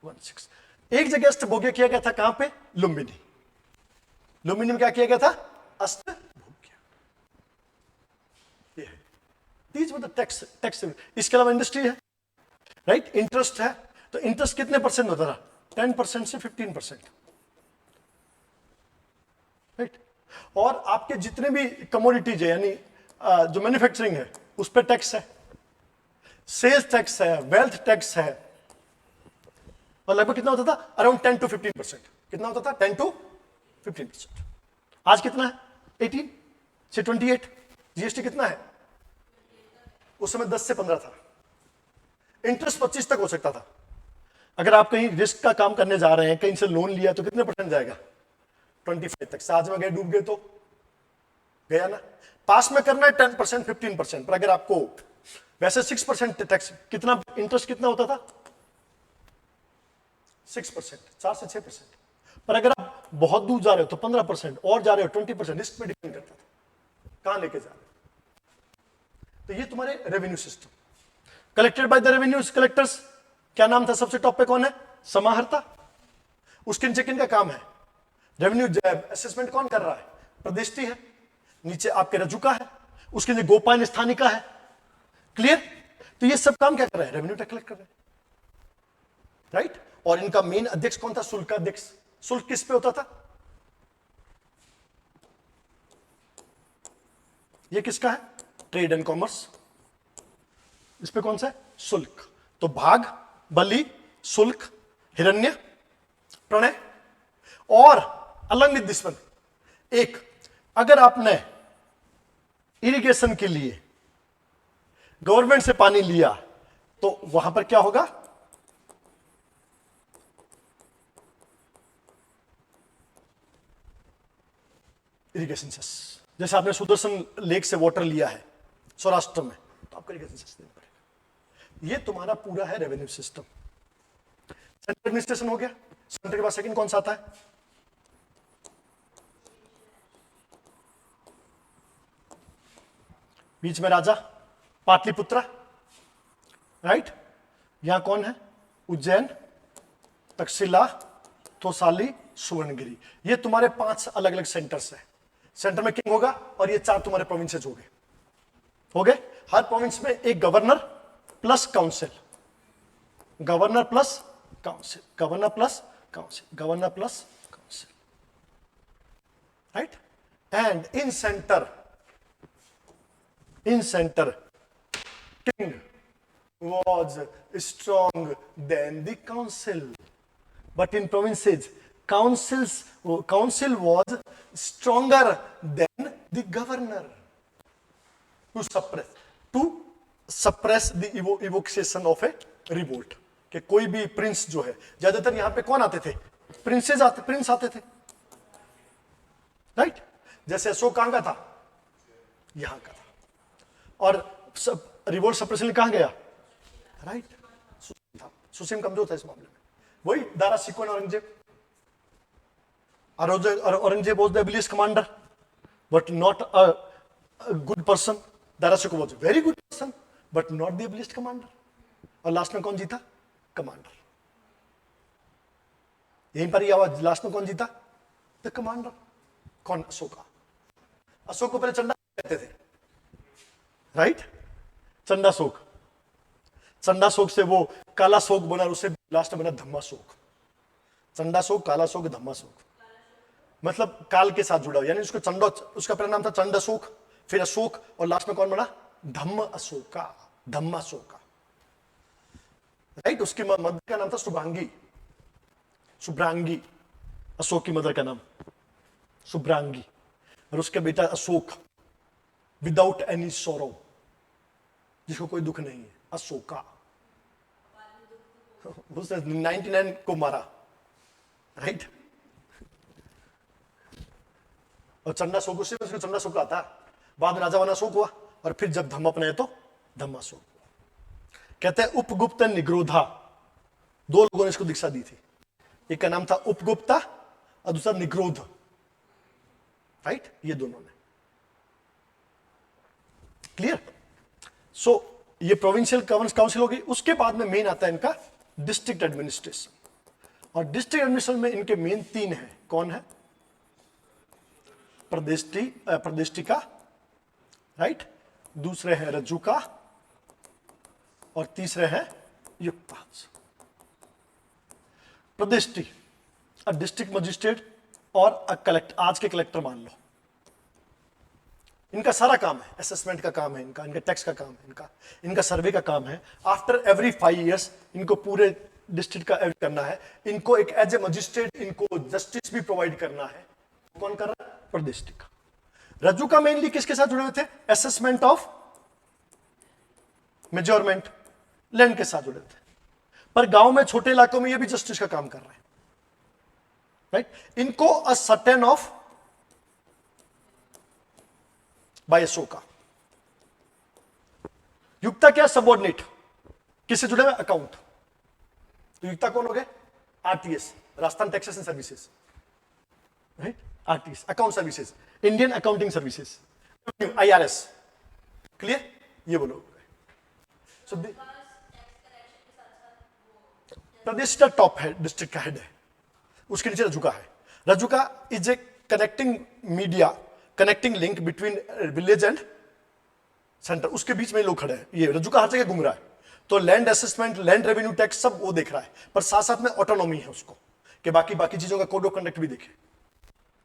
1/6। एक जगह अष्टभोग्य किया गया था, कहां पे? लुम्बिनी। लुम्बिनी में क्या किया गया था? अष्टभोग्य। ये दीज वर द टैक्स। इसके अलावा इंडस्ट्री है, राइट, इंटरेस्ट है। तो इंटरेस्ट कितने परसेंट होता था? 10% से 15%, राइट। और आपके जितने भी कमोडिटीज है, यानी जो मैन्युफैक्चरिंग है, उस पर टैक्स है, सेल्स टैक्स है, वेल्थ टैक्स है। और लगभग कितना होता था? Around 10 to 15%। कितना होता था? 10 to 15%। आज कितना है? 18 से 28। जीएसटी कितना है? उस समय 10 से 15 था। इंटरेस्ट 25 तक हो सकता था। अगर आप कहीं रिस्क का काम करने जा रहे हैं, कहीं से लोन लिया, तो कितने परसेंट जाएगा? 25 तक। साथ में गए, डूब गए तो गया ना। पास में करना है 10%, 15%, पर अगर आपको वैसे 6% टैक्स, कितना इंटरेस्ट कितना होता था? 6%, 4 से 6%। पर अगर आप बहुत दूर जा रहे हो तो 15%, और जा रहे हो 20%, रिस्क पे डिपेंड करता था कहां लेके जा रहे हो। तो ये तुम्हारे revenue system, collected by the revenue collectors. क्या नाम था? सबसे टॉप पे कौन है? समाहर्ता। उसके नीचे किन का काम है? रेवेन्यू असेसमेंट कौन कर रहा है? प्रदेष्टि है। नीचे आपके रजुका है, उसके नीचे गोपायन स्थानिका है। क्लियर? तो ये सब काम क्या कर रहे हैं? रेवेन्यू टैक्स कलेक्ट कर रहे हैं, राइट। और इनका मेन अध्यक्ष कौन था? शुल्क अध्यक्ष। शुल्क किस पे होता था? ये किसका है? Trade and commerce. इस पे कौन सा है? शुल्क। तो भाग, बलि, शुल्क, हिरण्य, प्रणय। और अलग विद दिस वन, एक अगर आपने इरिगेशन के लिए गवर्नमेंट से पानी लिया तो वहां पर क्या होगा? Irrigation cess. जैसे आपने सुदर्शन लेक से वाटर लिया है सौराष्ट्र में, तो आपको इरिगेशन सेस देना पड़ेगा। ये तुम्हारा पूरा है रेवेन्यू सिस्टम। सेंट्रल एडमिनिस्ट्रेशन हो गया। सेंटर के बाद सेकंड कौन सा आता है? बीच में राजा पाटलिपुत्र, राइट। यहां कौन है? उज्जैन, तक्षशिला, तोसाली, सुवर्णगिरी। ये तुम्हारे 5 अलग अलग सेंटर्स है। सेंटर में किंग होगा और ये 4 तुम्हारे प्रोविंसेस हो गए। हर प्रोविंस में एक governor plus council, governor plus council, governor plus council, governor plus council, right. And in centre king was strong than the council, but in provinces council was stronger than the governor to suppress the evocation of a revolt। कि कोई भी Prince जो है, ज्यादातर यहां पे कौन आते थे? प्रिंस आते थे, राइट। जैसे अशोक कहां का था? यहां का था। और रिवोल्ट सप्रेशन कहां गया? राइट, सुसीम कमजोर था इस मामले में। वही Dara Shikoh and Aurangzeb was the ablest commander but not a good person. Dara Shikoh was a very good person but not the ablest commander. और लास्ट में कौन जीता? कमांडर। यहीं पर ही आवाज, लास्ट में कौन जीता? The commander. कौन? अशोका। अशोक को पहले चंडा कहते थे, राइट। चंडाशोक, चंडाशोक से वो काला शोक बना, उससे लास्ट में बना धम्माशोक। चंडाशोक, काला शोक, धम्माशोक, मतलब काल के साथ जुड़ा, यानी उसको चंडा, उसका पहला नाम था चंडाशोक, फिर अशोक, और लास्ट में कौन बना? धम्म अशोका, धम्माशोका, राइट। उसकी मदर का नाम था शुभ्रांगी, शुभ्रांगी, अशोक की मदर का नाम शुभ्रांगी, और उसका बेटा अशोक, विदाउट एनी सोरो, जिसको कोई दुख नहीं है, अशोका। उसने 99 को मारा, राइट। और चंडाशोक, उससे चंडाशोक आता, बाद में राजा बना अशोक हुआ, और फिर जब धम्म अपने तो धम्माशोक हुआ। कहते हैं उपगुप्त निग्रोधा, 2 लोगों ने इसको दीक्षा दी थी। एक का नाम था उपगुप्ता और दूसरा निग्रोध, राइट। ये दोनों ने, क्लियर। सो ये प्रोविंशियल काउंसिल हो गई। उसके बाद में मेन आता है इनका डिस्ट्रिक्ट एडमिनिस्ट्रेशन, और डिस्ट्रिक्ट एडमिनिस्ट्रेशन में इनके मेन 3 है। कौन है? प्रदेष्टिका, राइट, दूसरे हैं रज्जुका, और तीसरे हैं युक्तांश। प्रदेष्टि, अ डिस्ट्रिक्ट मजिस्ट्रेट और अ कलेक्टर, आज के कलेक्टर मान लो। इनका सारा काम है, असेसमेंट का काम है इनका टैक्स का काम है इनका सर्वे का काम है। आफ्टर एवरी 5 years इनको पूरे डिस्ट्रिक्ट का एडिट करना है। इनको एक एज ए मजिस्ट्रेट इनको जस्टिस भी प्रोवाइड करना है। कौन कर रहा है? प्रदेष्टि का। रज्जू का मेनली किसके साथ जुड़े हुए थे? असेसमेंट ऑफ मेजरमेंट, लैंड के साथ जुड़े थे। पर गांव में, छोटे इलाकों में ये भी जस्टिस का काम कर रहे हैं, राइट। इनको a certain of by Ashoka. Yukta क्या? सबऑर्डिनेट। किससे जुड़े हुए? अकाउंट। तो युक्ता कौन हो गए? RTS, Rajasthan taxation services, right. RTS, account services, Indian accounting services, IRS, clear. ये बोलो। सो प्रदेश का टॉप है, डिस्ट्रिक्ट का हेड है, उसके नीचे रजुका है। Rajuka is a connecting media, connecting link between village and centre. उसके बीच में लोग खड़े हैं। ये रजुका हर जगह घूम रहा है, तो land assessment, land revenue tax सब वो देख रहा है, पर साथ साथ में ऑटोनॉमी है उसको कि बाकी चीजों का कोड ऑफ कंडक्ट भी देखे,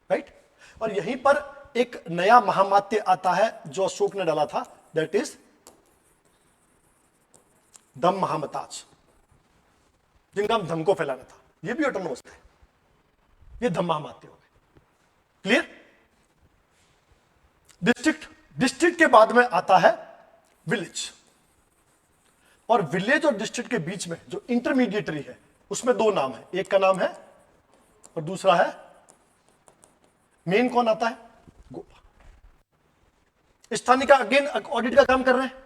राइट। और यहीं पर एक नया महामात्य आता है जो अशोक ने डाला था, दैट इज धम्म महामताज, जिनका धम्म को फैलाना था। ये भी ऑटोनोमस थे, ये धम्म महामात्य हो गए, क्लियर। डिस्ट्रिक्ट के बाद में आता है विलेज, और विलेज और डिस्ट्रिक्ट के बीच में जो इंटरमीडिएटरी है उसमें 2 नाम है। एक का नाम है और दूसरा है, मेन कौन आता है? गोपा। स्थानीय का अगेन ऑडिट का काम कर रहे हैं,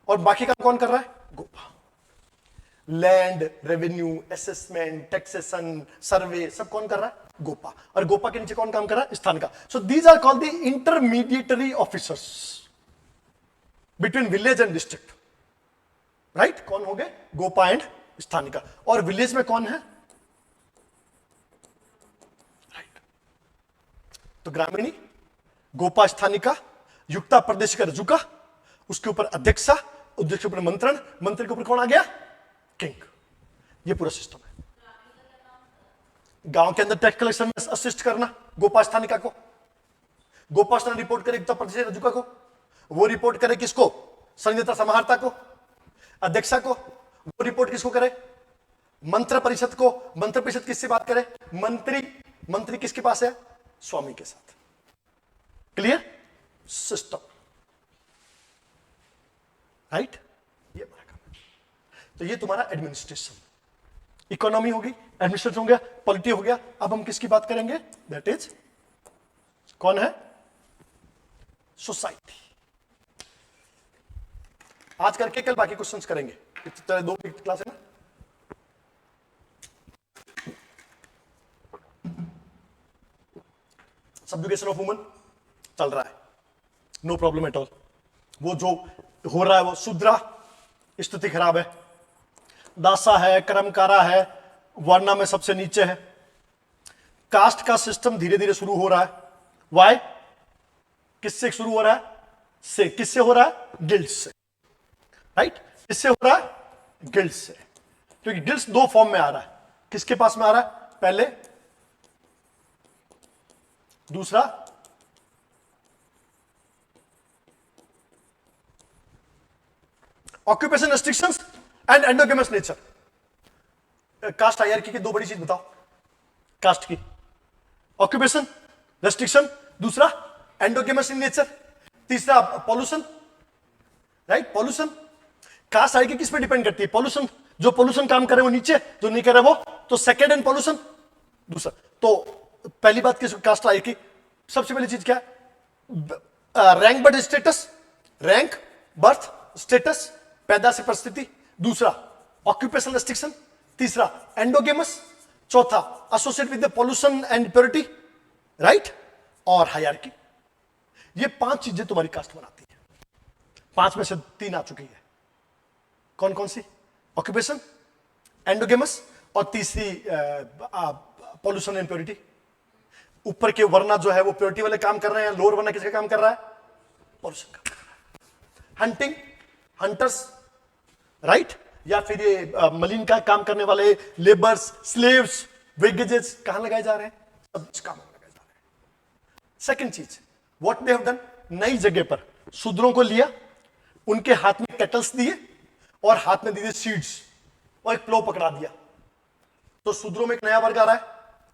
और बाकी काम कौन कर रहा है? Gopa. Land revenue, assessment, taxation, survey सब कौन कर रहा है? गोपा। और गोपा के नीचे कौन काम कर रहा है? स्थान का। So these are called the intermediary officers, between village and district, right? कौन हो गए? गोपा एंड स्थानिका। और विलेज में कौन है? राइट। तो ग्रामीणी, गोपा, स्थानिका, युक्ता, प्रदेशिका, रजुका, उसके ऊपर अध्यक्षा, अध्यक्ष के ऊपर मंत्रण, मंत्री के ऊपर कौन आ गया? किंग। ये पूरा सिस्टम है। गांव के अंदर टैक्स कलेक्शन में असिस्ट करना गोपा स्थानिका को, गोपा स्थान रिपोर्ट करे युक्ता, प्रदेशिका, रजुका को, वो रिपोर्ट करे किसको? संहिता समाहर्ता को, अध्यक्षा को, वो रिपोर्ट किसको करे? मंत्र परिषद को। मंत्र परिषद किससे बात करे? मंत्री। मंत्री किसके पास है? स्वामी के साथ। Clear system, right? ये हमारा काम है। तो ये तुम्हारा एडमिनिस्ट्रेशन, इकोनॉमी होगी, एडमिनिस्ट्रेशन हो गया, पॉलिटी हो गया। अब हम किसकी बात करेंगे? दैट इज कौन है? सोसाइटी। आज करके कल बाकी क्वेश्चंस करेंगे, 2 क्लास है ना। सब्जुगेशन ऑफ वुमन चल रहा है, नो प्रॉब्लम एट ऑल। वो जो हो रहा है वो शूद्रा, स्थिति खराब है, दासा है, कर्मकारा है, वर्णा में सबसे नीचे है। कास्ट का सिस्टम धीरे धीरे शुरू हो रहा है। वाई? किससे शुरू हो रहा है? से। किससे हो रहा है? गिल्ड से, राइट? किससे हो रहा है? गिल्ड से। क्योंकि गिल्ड्स 2 फॉर्म में आ रहा है। किसके पास में आ रहा है? पहले, दूसरा occupation restrictions and endogamous nature. Caste hierarchy की 2 बड़ी चीज बताओ कास्ट की। ऑक्यूपेशन रेस्ट्रिक्शन, दूसरा एंडोगेमस इन नेचर, तीसरा pollution, right? Pollution. Caste hierarchy किस पे डिपेंड करती है? पॉल्यूशन। जो पॉल्यूशन काम करे वो नीचे, जो नहीं करे वो तो सेकेंड एंड पॉल्यूशन दूसरा। तो पहली बात किस कास्ट हायरार्की, सबसे पहली चीज क्या है? Rank birth status, rank birth status, पैदा से परिस्थिति। दूसरा ऑक्यूपेशनल रेस्ट्रिक्शन, तीसरा एंडोगेमस, चौथा associate with the pollution and purity, right? और हायरार्की। ये 5 चीजें तुम्हारी कास्ट बनाती है। 5 में से 3 आ चुकी है। कौन कौन सी? ऑक्यूपेशन, एंडोगेमस और तीसरी पॉल्यूशन एंड प्योरिटी। ऊपर के वर्णा जो है वो प्योरिटी वाले काम कर रहे हैं, लोअर वर्णा किसका काम कर रहा है? पॉल्यूशन का। Hunting, hunters, right? या फिर ये मलिन का काम करने वाले लेबर्स, स्लेव्स, वेगेजेस कहां लगाए जा रहे हैं? सब काम लगाए जा रहे हैं। सेकंड चीज, व्हाट दे हैव डन, नई जगह पर शूद्रों को लिया, उनके हाथ में केटल्स दिए और हाथ में दिए सीड्स और एक प्लो पकड़ा दिया। तो शूद्रों में एक नया वर्ग आ रहा है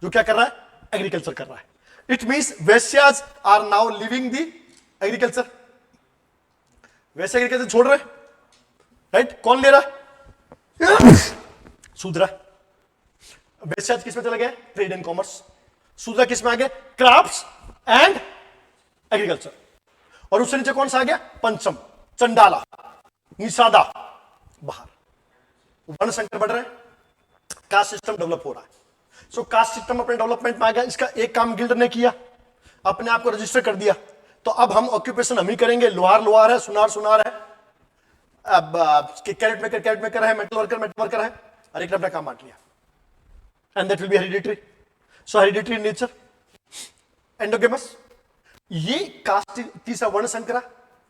जो क्या कर रहा है? एग्रीकल्चर कर रहा है। It means Vaishyas are now living the agriculture. वैसे एग्रीकल्चर छोड़ रहे, राइट? कौन ले रहा है? शूद्रा। वैश्याज किस में चले गए? Trade and commerce. शूद्रा किस में आ गए? Crafts and agriculture. और उससे नीचे कौन सा आ गया? पंचम, चंडाला, निषादा, बाहर। वर्ण संकर बढ़ रहे हैं, कास्ट सिस्टम डेवलप हो रहा है। सो कास्ट सिस्टम अपने डेवलपमेंट में आ गया। इसका एक काम गिल्ड ने किया, अपने आप को रजिस्टर कर दिया। तो अब हम ऑक्यूपेशन हम ही करेंगे। लोहार लोहार है, सुनार सुनार है, अब कैरेट मेकर है, मेटल वर्कर है, और एक ने अपना काम बांट लिया। And that will be hereditary. So hereditary nature, endogamous, ये कास्ट, तीसरा वर्ण संकरा,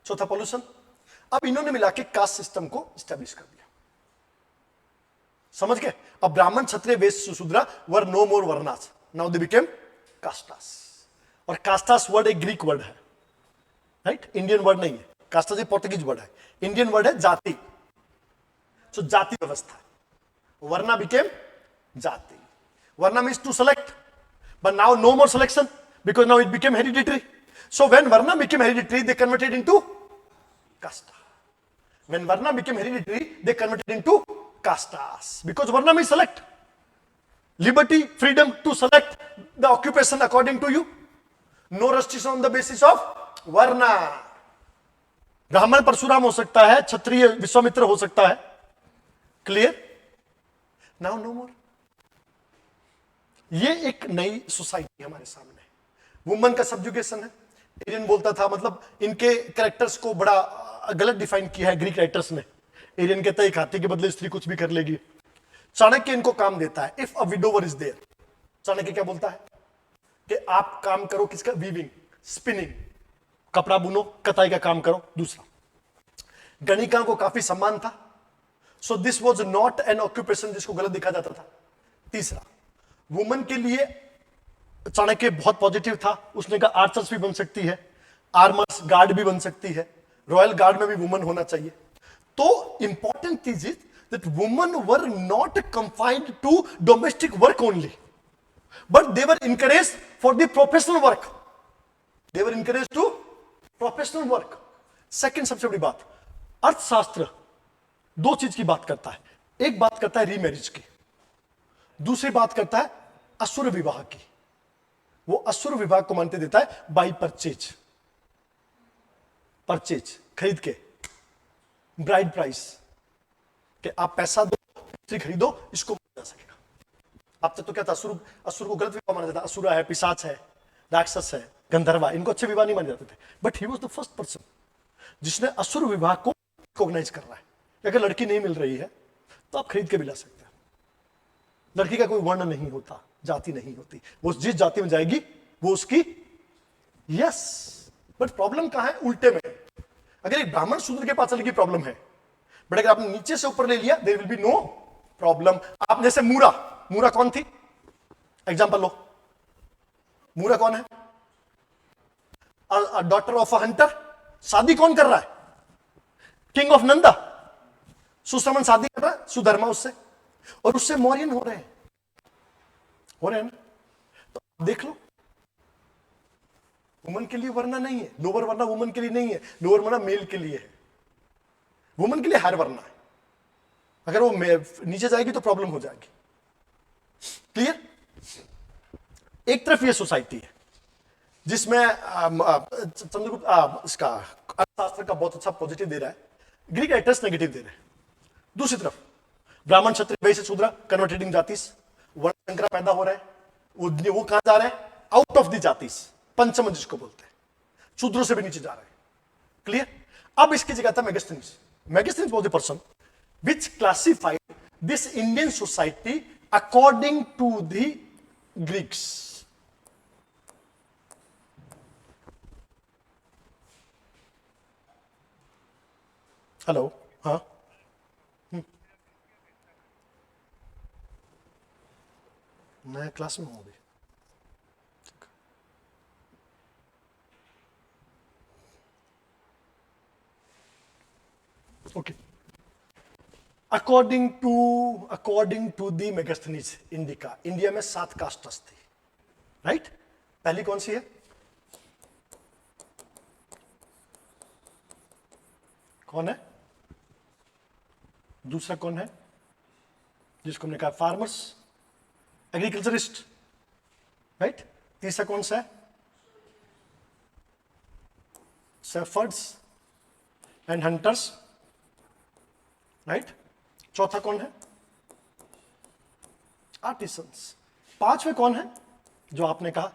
चौथा पॉल्यूशन। अब इन्होंने मिला के कास्ट सिस्टम को स्टैब्लिश कर दिया। समझ गए? अब Brahmin, Kshatriya, Vaishya, Shudra were no more varnas, now they became castas. और कास्टास वर्ड एक ग्रीक वर्ड है, राइट? इंडियन वर्ड नहीं है। कास्टास एक पोर्तुगीज वर्ड है, इंडियन वर्ड है जाति। सो जाति व्यवस्था, varna became jati. Varna means to select, but now no more selection because now it became hereditary. So when Varna became hereditary, they converted into casta. When Varna became hereditary, they converted into castas because Varna means select. Liberty, freedom to select the occupation according to you. No restriction on the basis of Varna. ब्राह्मण परशुराम हो सकता है, क्षत्रिय विश्वामित्र हो सकता है। Clear? Now no मोर। ये एक नई सोसाइटी हमारे सामने है। वुमन का सब्जुगेशन है। एरियन बोलता था, मतलब इनके कैरेक्टर्स को बड़ा गलत डिफाइन किया है ग्रीक राइटर्स ने। एरियन कहता है एक हाथी के बदले स्त्री कुछ भी कर लेगी। चाणक्य इनको काम देता है, if a widower is there, Chanakya क्या बोलता है कि आप काम करो किसका, वीविंग, स्पिनिंग, कपड़ा बुनो, कताई का काम करो। दूसरा, गणिका को काफी सम्मान था, so this was not an occupation जिसको गलत देखा जाता था। तीसरा, वुमन के लिए चाणक्य बहुत पॉजिटिव था, उसने कहा आर्चर्स भी बन सकती है, आर्मर्स गार्ड भी बन सकती है, रॉयल गार्ड में भी वुमन होना चाहिए। तो इंपॉर्टेंट चीज is that woman were not confined to domestic work only, but they were encourage for the professional work, they were encourage to professional work. Second सबसे बड़ी बात, अर्थशास्त्र दो चीज की बात करता है, एक बात करता है रीमैरिज की, दूसरी बात करता है असुर विवाह की। वो असुर विवाह को मानते देता है बाई परचेज, परचेज खरीद के, ब्राइड प्राइस कि आप पैसा दो स्त्री खरीदो, इसको माना जा सकेगा। अब तक तो क्या था, असुर को गलत विवाह माना जाता, असुरा है, पिशाच है, राक्षस है, गंधर्वा, इनको अच्छे विवाह नहीं माने जाते थे। But he was the first person जिसने असुर विवाह को रिकॉग्नाइज कर रहा है। अगर लड़की नहीं मिल रही है तो आप खरीद के भी ला सकते हैं। लड़की का कोई वर्ण नहीं होता, जाति नहीं होती, वो जिस जाति में जाएगी वो उसकी। यस, बट प्रॉब्लम कहां है, उल्टे में। अगर एक ब्राह्मण शूद्र के पास चलेगी प्रॉब्लम है, बट अगर आपने नीचे से ऊपर ले लिया there will be no problem. आप जैसे मूरा, मूरा कौन थी, एग्जांपल लो, मूरा कौन है, डॉटर ऑफ अ हंटर। शादी कौन कर रहा है, किंग ऑफ नंदा, सुश्रमण शादी कर रहा है सुधर्मा उससे, और उससे मौर्यन हो रहे हैं ना। तो देख लो, वुमन के लिए वरना नहीं है, लोअर वरना वुमन के लिए नहीं है, लोअर वरना मेल के लिए है, वुमन के लिए हायर वरना है। अगर वो नीचे जाएगी तो प्रॉब्लम हो जाएगी। क्लियर। एक तरफ ये सोसाइटी है जिसमें चंद्रगुप्त इसका अर्थशास्त्र का बहुत अच्छा पॉजिटिव दे रहा है, ग्रीक राइटर्स नेगेटिव दे रहे हैं। दूसरी तरफ ब्राह्मण क्षत्रिय वैश्य शूद्र कन्वर्टेडिंग जातिस, वर्ण संकरा पैदा हो रहा है, वो कहां जा रहे हैं, आउट ऑफ द जातिस, पंचम जिसको बोलते हैं, शूद्रों से भी नीचे जा रहे हैं। क्लियर। अब इसकी जगह था Megasthenes. Megasthenes was the person which classified this Indian society according to the Greeks. Hello, हाँ, मैं क्लास में हूं अभी। Okay, according to the Megasthenes Indica, India में 7 कास्ट्स थी, राइट। पहली कौन सी है, कौन है, दूसरा कौन है, जिसको हमने कहा फार्मर्स, एग्रीकल्चरिस्ट, राइट। तीसरा कौन सा है, शेफर्ड्स एंड हंटर्स, राइट। चौथा कौन है, आर्टिसंस। पांचवे कौन है, जो आपने कहा।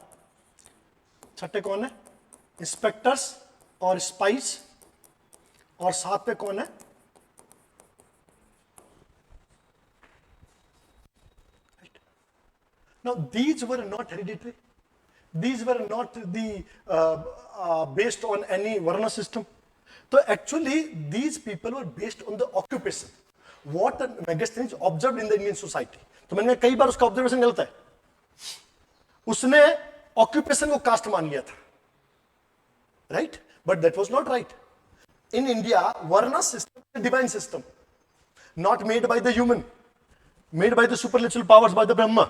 छठे कौन है, इंस्पेक्टर्स और स्पाइस। और सातवें कौन है, now these were not hereditary, these were not based on any varna system. So actually these people were based on the occupation, what Megasthenes observed in the Indian society. तो मैंने कई बार उसका observation गलत है, उसने ऑक्यूपेशन को cast मान लिया था, right, but that was not right. In India varna system divine system, not made by the human, made by the supernatural powers, by the Brahma,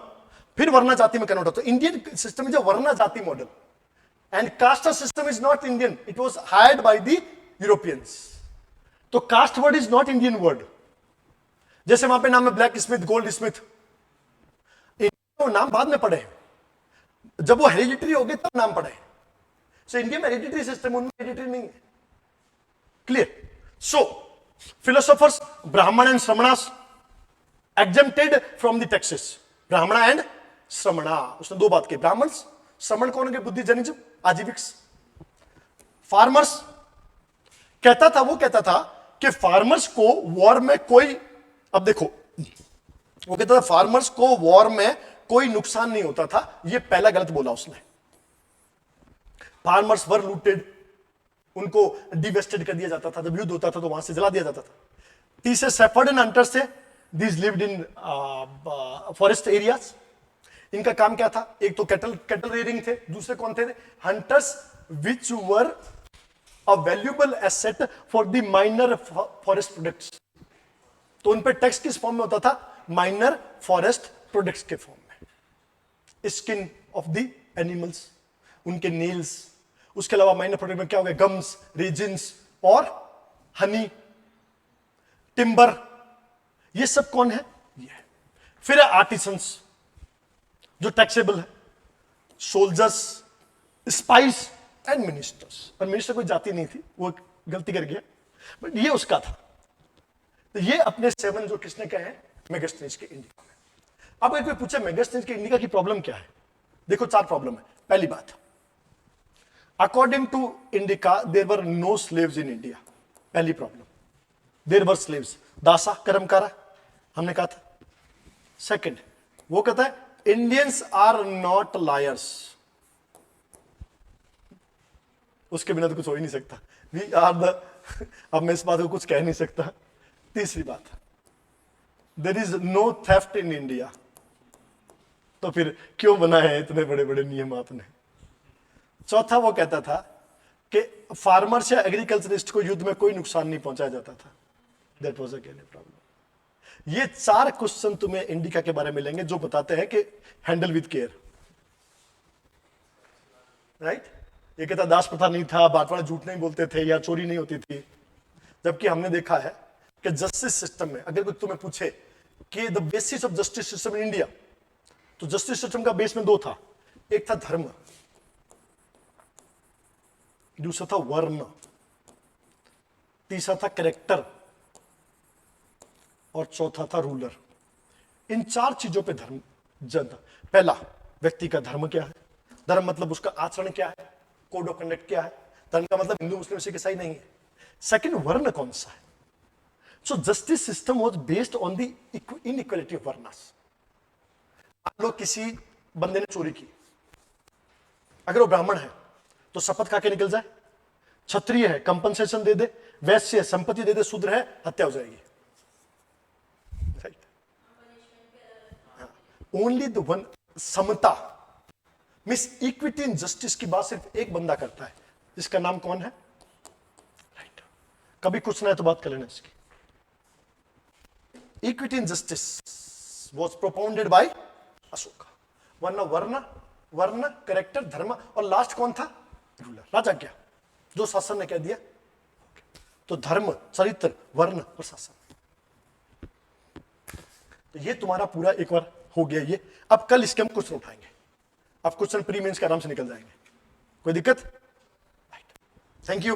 फिर वर्णा जाति में कन्वर्ट होता है। Indian system is a varna jati model, and caste system is not Indian, it was hired by the Europeans. तो caste word is not Indian word. जैसे वहां पे नाम है ब्लैक स्मिथ, गोल्ड स्मिथ, नाम बाद में पढ़े, जब वो हेरिडिटरी हो गए तब नाम पढ़े। सो इंडिया में हेरिडिटरी सिस्टम, उनमें हेरिडिटरी नहीं है। Clear. So philosophers Brahmin and shramanas exempted from the taxes, Brahmana and shramana. उसने दो बात की, ब्राह्मण श्रमण कौन के, बुद्धि जनिज्म आजीविक्स, फार्मर्स वो कहता था कि फार्मर्स को वॉर में कोई, अब देखो, वो कहता था फार्मर्स को वॉर में कोई नुकसान नहीं होता था। ये पहला गलत बोला उसने। फार्मर्स वर लूटेड, उनको डिवेस्टेड कर दिया जाता था, जब युद्ध होता था तो वहां से जला दिया जाता था। तीसरे शेफर्ड एंड हंटर्स थे, these lived in forest areas. इनका काम क्या था? एक तो कैटल रेयरिंग थे, दूसरे कौन थे? Hunters which were a valuable asset for the minor forest products. तो उन पे टैक्स किस फॉर्म में होता था? माइनर फॉरेस्ट प्रोडक्ट्स के फॉर्म में। स्किन ऑफ द एनिमल्स, उनके नेल्स, उसके अलावा माइनर प्रोडक्ट में क्या हो गया? गम्स, रेजिन्स और हनी, टिम्बर, ये सब कौन है? ये। फिर आर्टिसंस जो टैक्सेबल है, सोल्जर्स, स्पाइस एंड मिनिस्टर्स। और मिनिस्टर कोई जाति नहीं थी, वो गलती कर गया, बट ये उसका था। तो ये अपने 7 जो किसने कहे हैं? मेगास्थनीज के इंडिका में। अब अगर कोई पूछे मेगास्थनीज के इंडिका की प्रॉब्लम क्या है, देखो 4 प्रॉब्लम है। पहली बात, according to Indica there were no slaves in India. पहली problem, there were slaves, dasa, karmakara, हमने कहा था। सेकंड, वो कहता है इंडियंस आर नॉट लायर्स, उसके बिना तो कुछ हो ही नहीं सकता। वी आर द, अब मैं इस बात को कुछ कह नहीं सकता। तीसरी बात, there is no theft in India. तो फिर क्यों बना है इतने बड़े बड़े नियम आपने? चौथा, वो कहता था कि फार्मर्स या एग्रीकल्चरिस्ट को युद्ध में कोई नुकसान नहीं पहुंचाया जाता था। That was again a problem. ये 4 क्वेश्चन तुम्हें इंडिका के बारे में मिलेंगे जो बताते हैं कि हैंडल विद केयर, राइट। ये कहता दास प्रथा नहीं था, बाटवाड़ा झूठ नहीं बोलते थे, या चोरी नहीं होती थी। जबकि हमने देखा है कि जस्टिस सिस्टम में अगर कोई तुम्हें पूछे कि the basis of justice system in India, तो जस्टिस सिस्टम का बेस में 2 था। एक था धर्म, दूसरा था वर्ण, तीसरा था कैरेक्टर, और चौथा था रूलर। इन 4 चीजों पे धर्म जनता। पहला, व्यक्ति का धर्म क्या है? धर्म मतलब उसका आचरण क्या है, कोड ऑफ कंडक्ट क्या है। धर्म का मतलब हिंदू मुस्लिम सिख ईसाई नहीं है। सेकंड, वर्ण कौन सा है? So justice system was based on the inequality of varnas. मान लो किसी बंदे ने चोरी की, अगर वो ब्राह्मण है तो शपथ खा के निकल जाए, क्षत्रिय है कंपनसेशन दे दे, वैश्य है संपत्ति दे दे, शूद्र है हत्या हो जाएगी। Only the one, samta means equity in justice की बात सिर्फ एक बंदा करता है, जिसका नाम कौन है? राइट। कभी कुछ ना है तो बात कर लेना इसकी। Equity in justice was propounded bye Ashoka. वरना वर्ण, कैरेक्टर, धर्म, और लास्ट कौन था? रूलर, राजा। क्या जो शासन ने कह दिया। तो धर्म, चरित्र, वर्ण और शासन। तो ये तुम्हारा पूरा एक बार हो गया ये। अब कल इसके हम क्वेश्चन उठाएंगे। अब क्वेश्चन प्री मेंस के आराम से निकल जाएंगे, कोई दिक्कत? Thank you.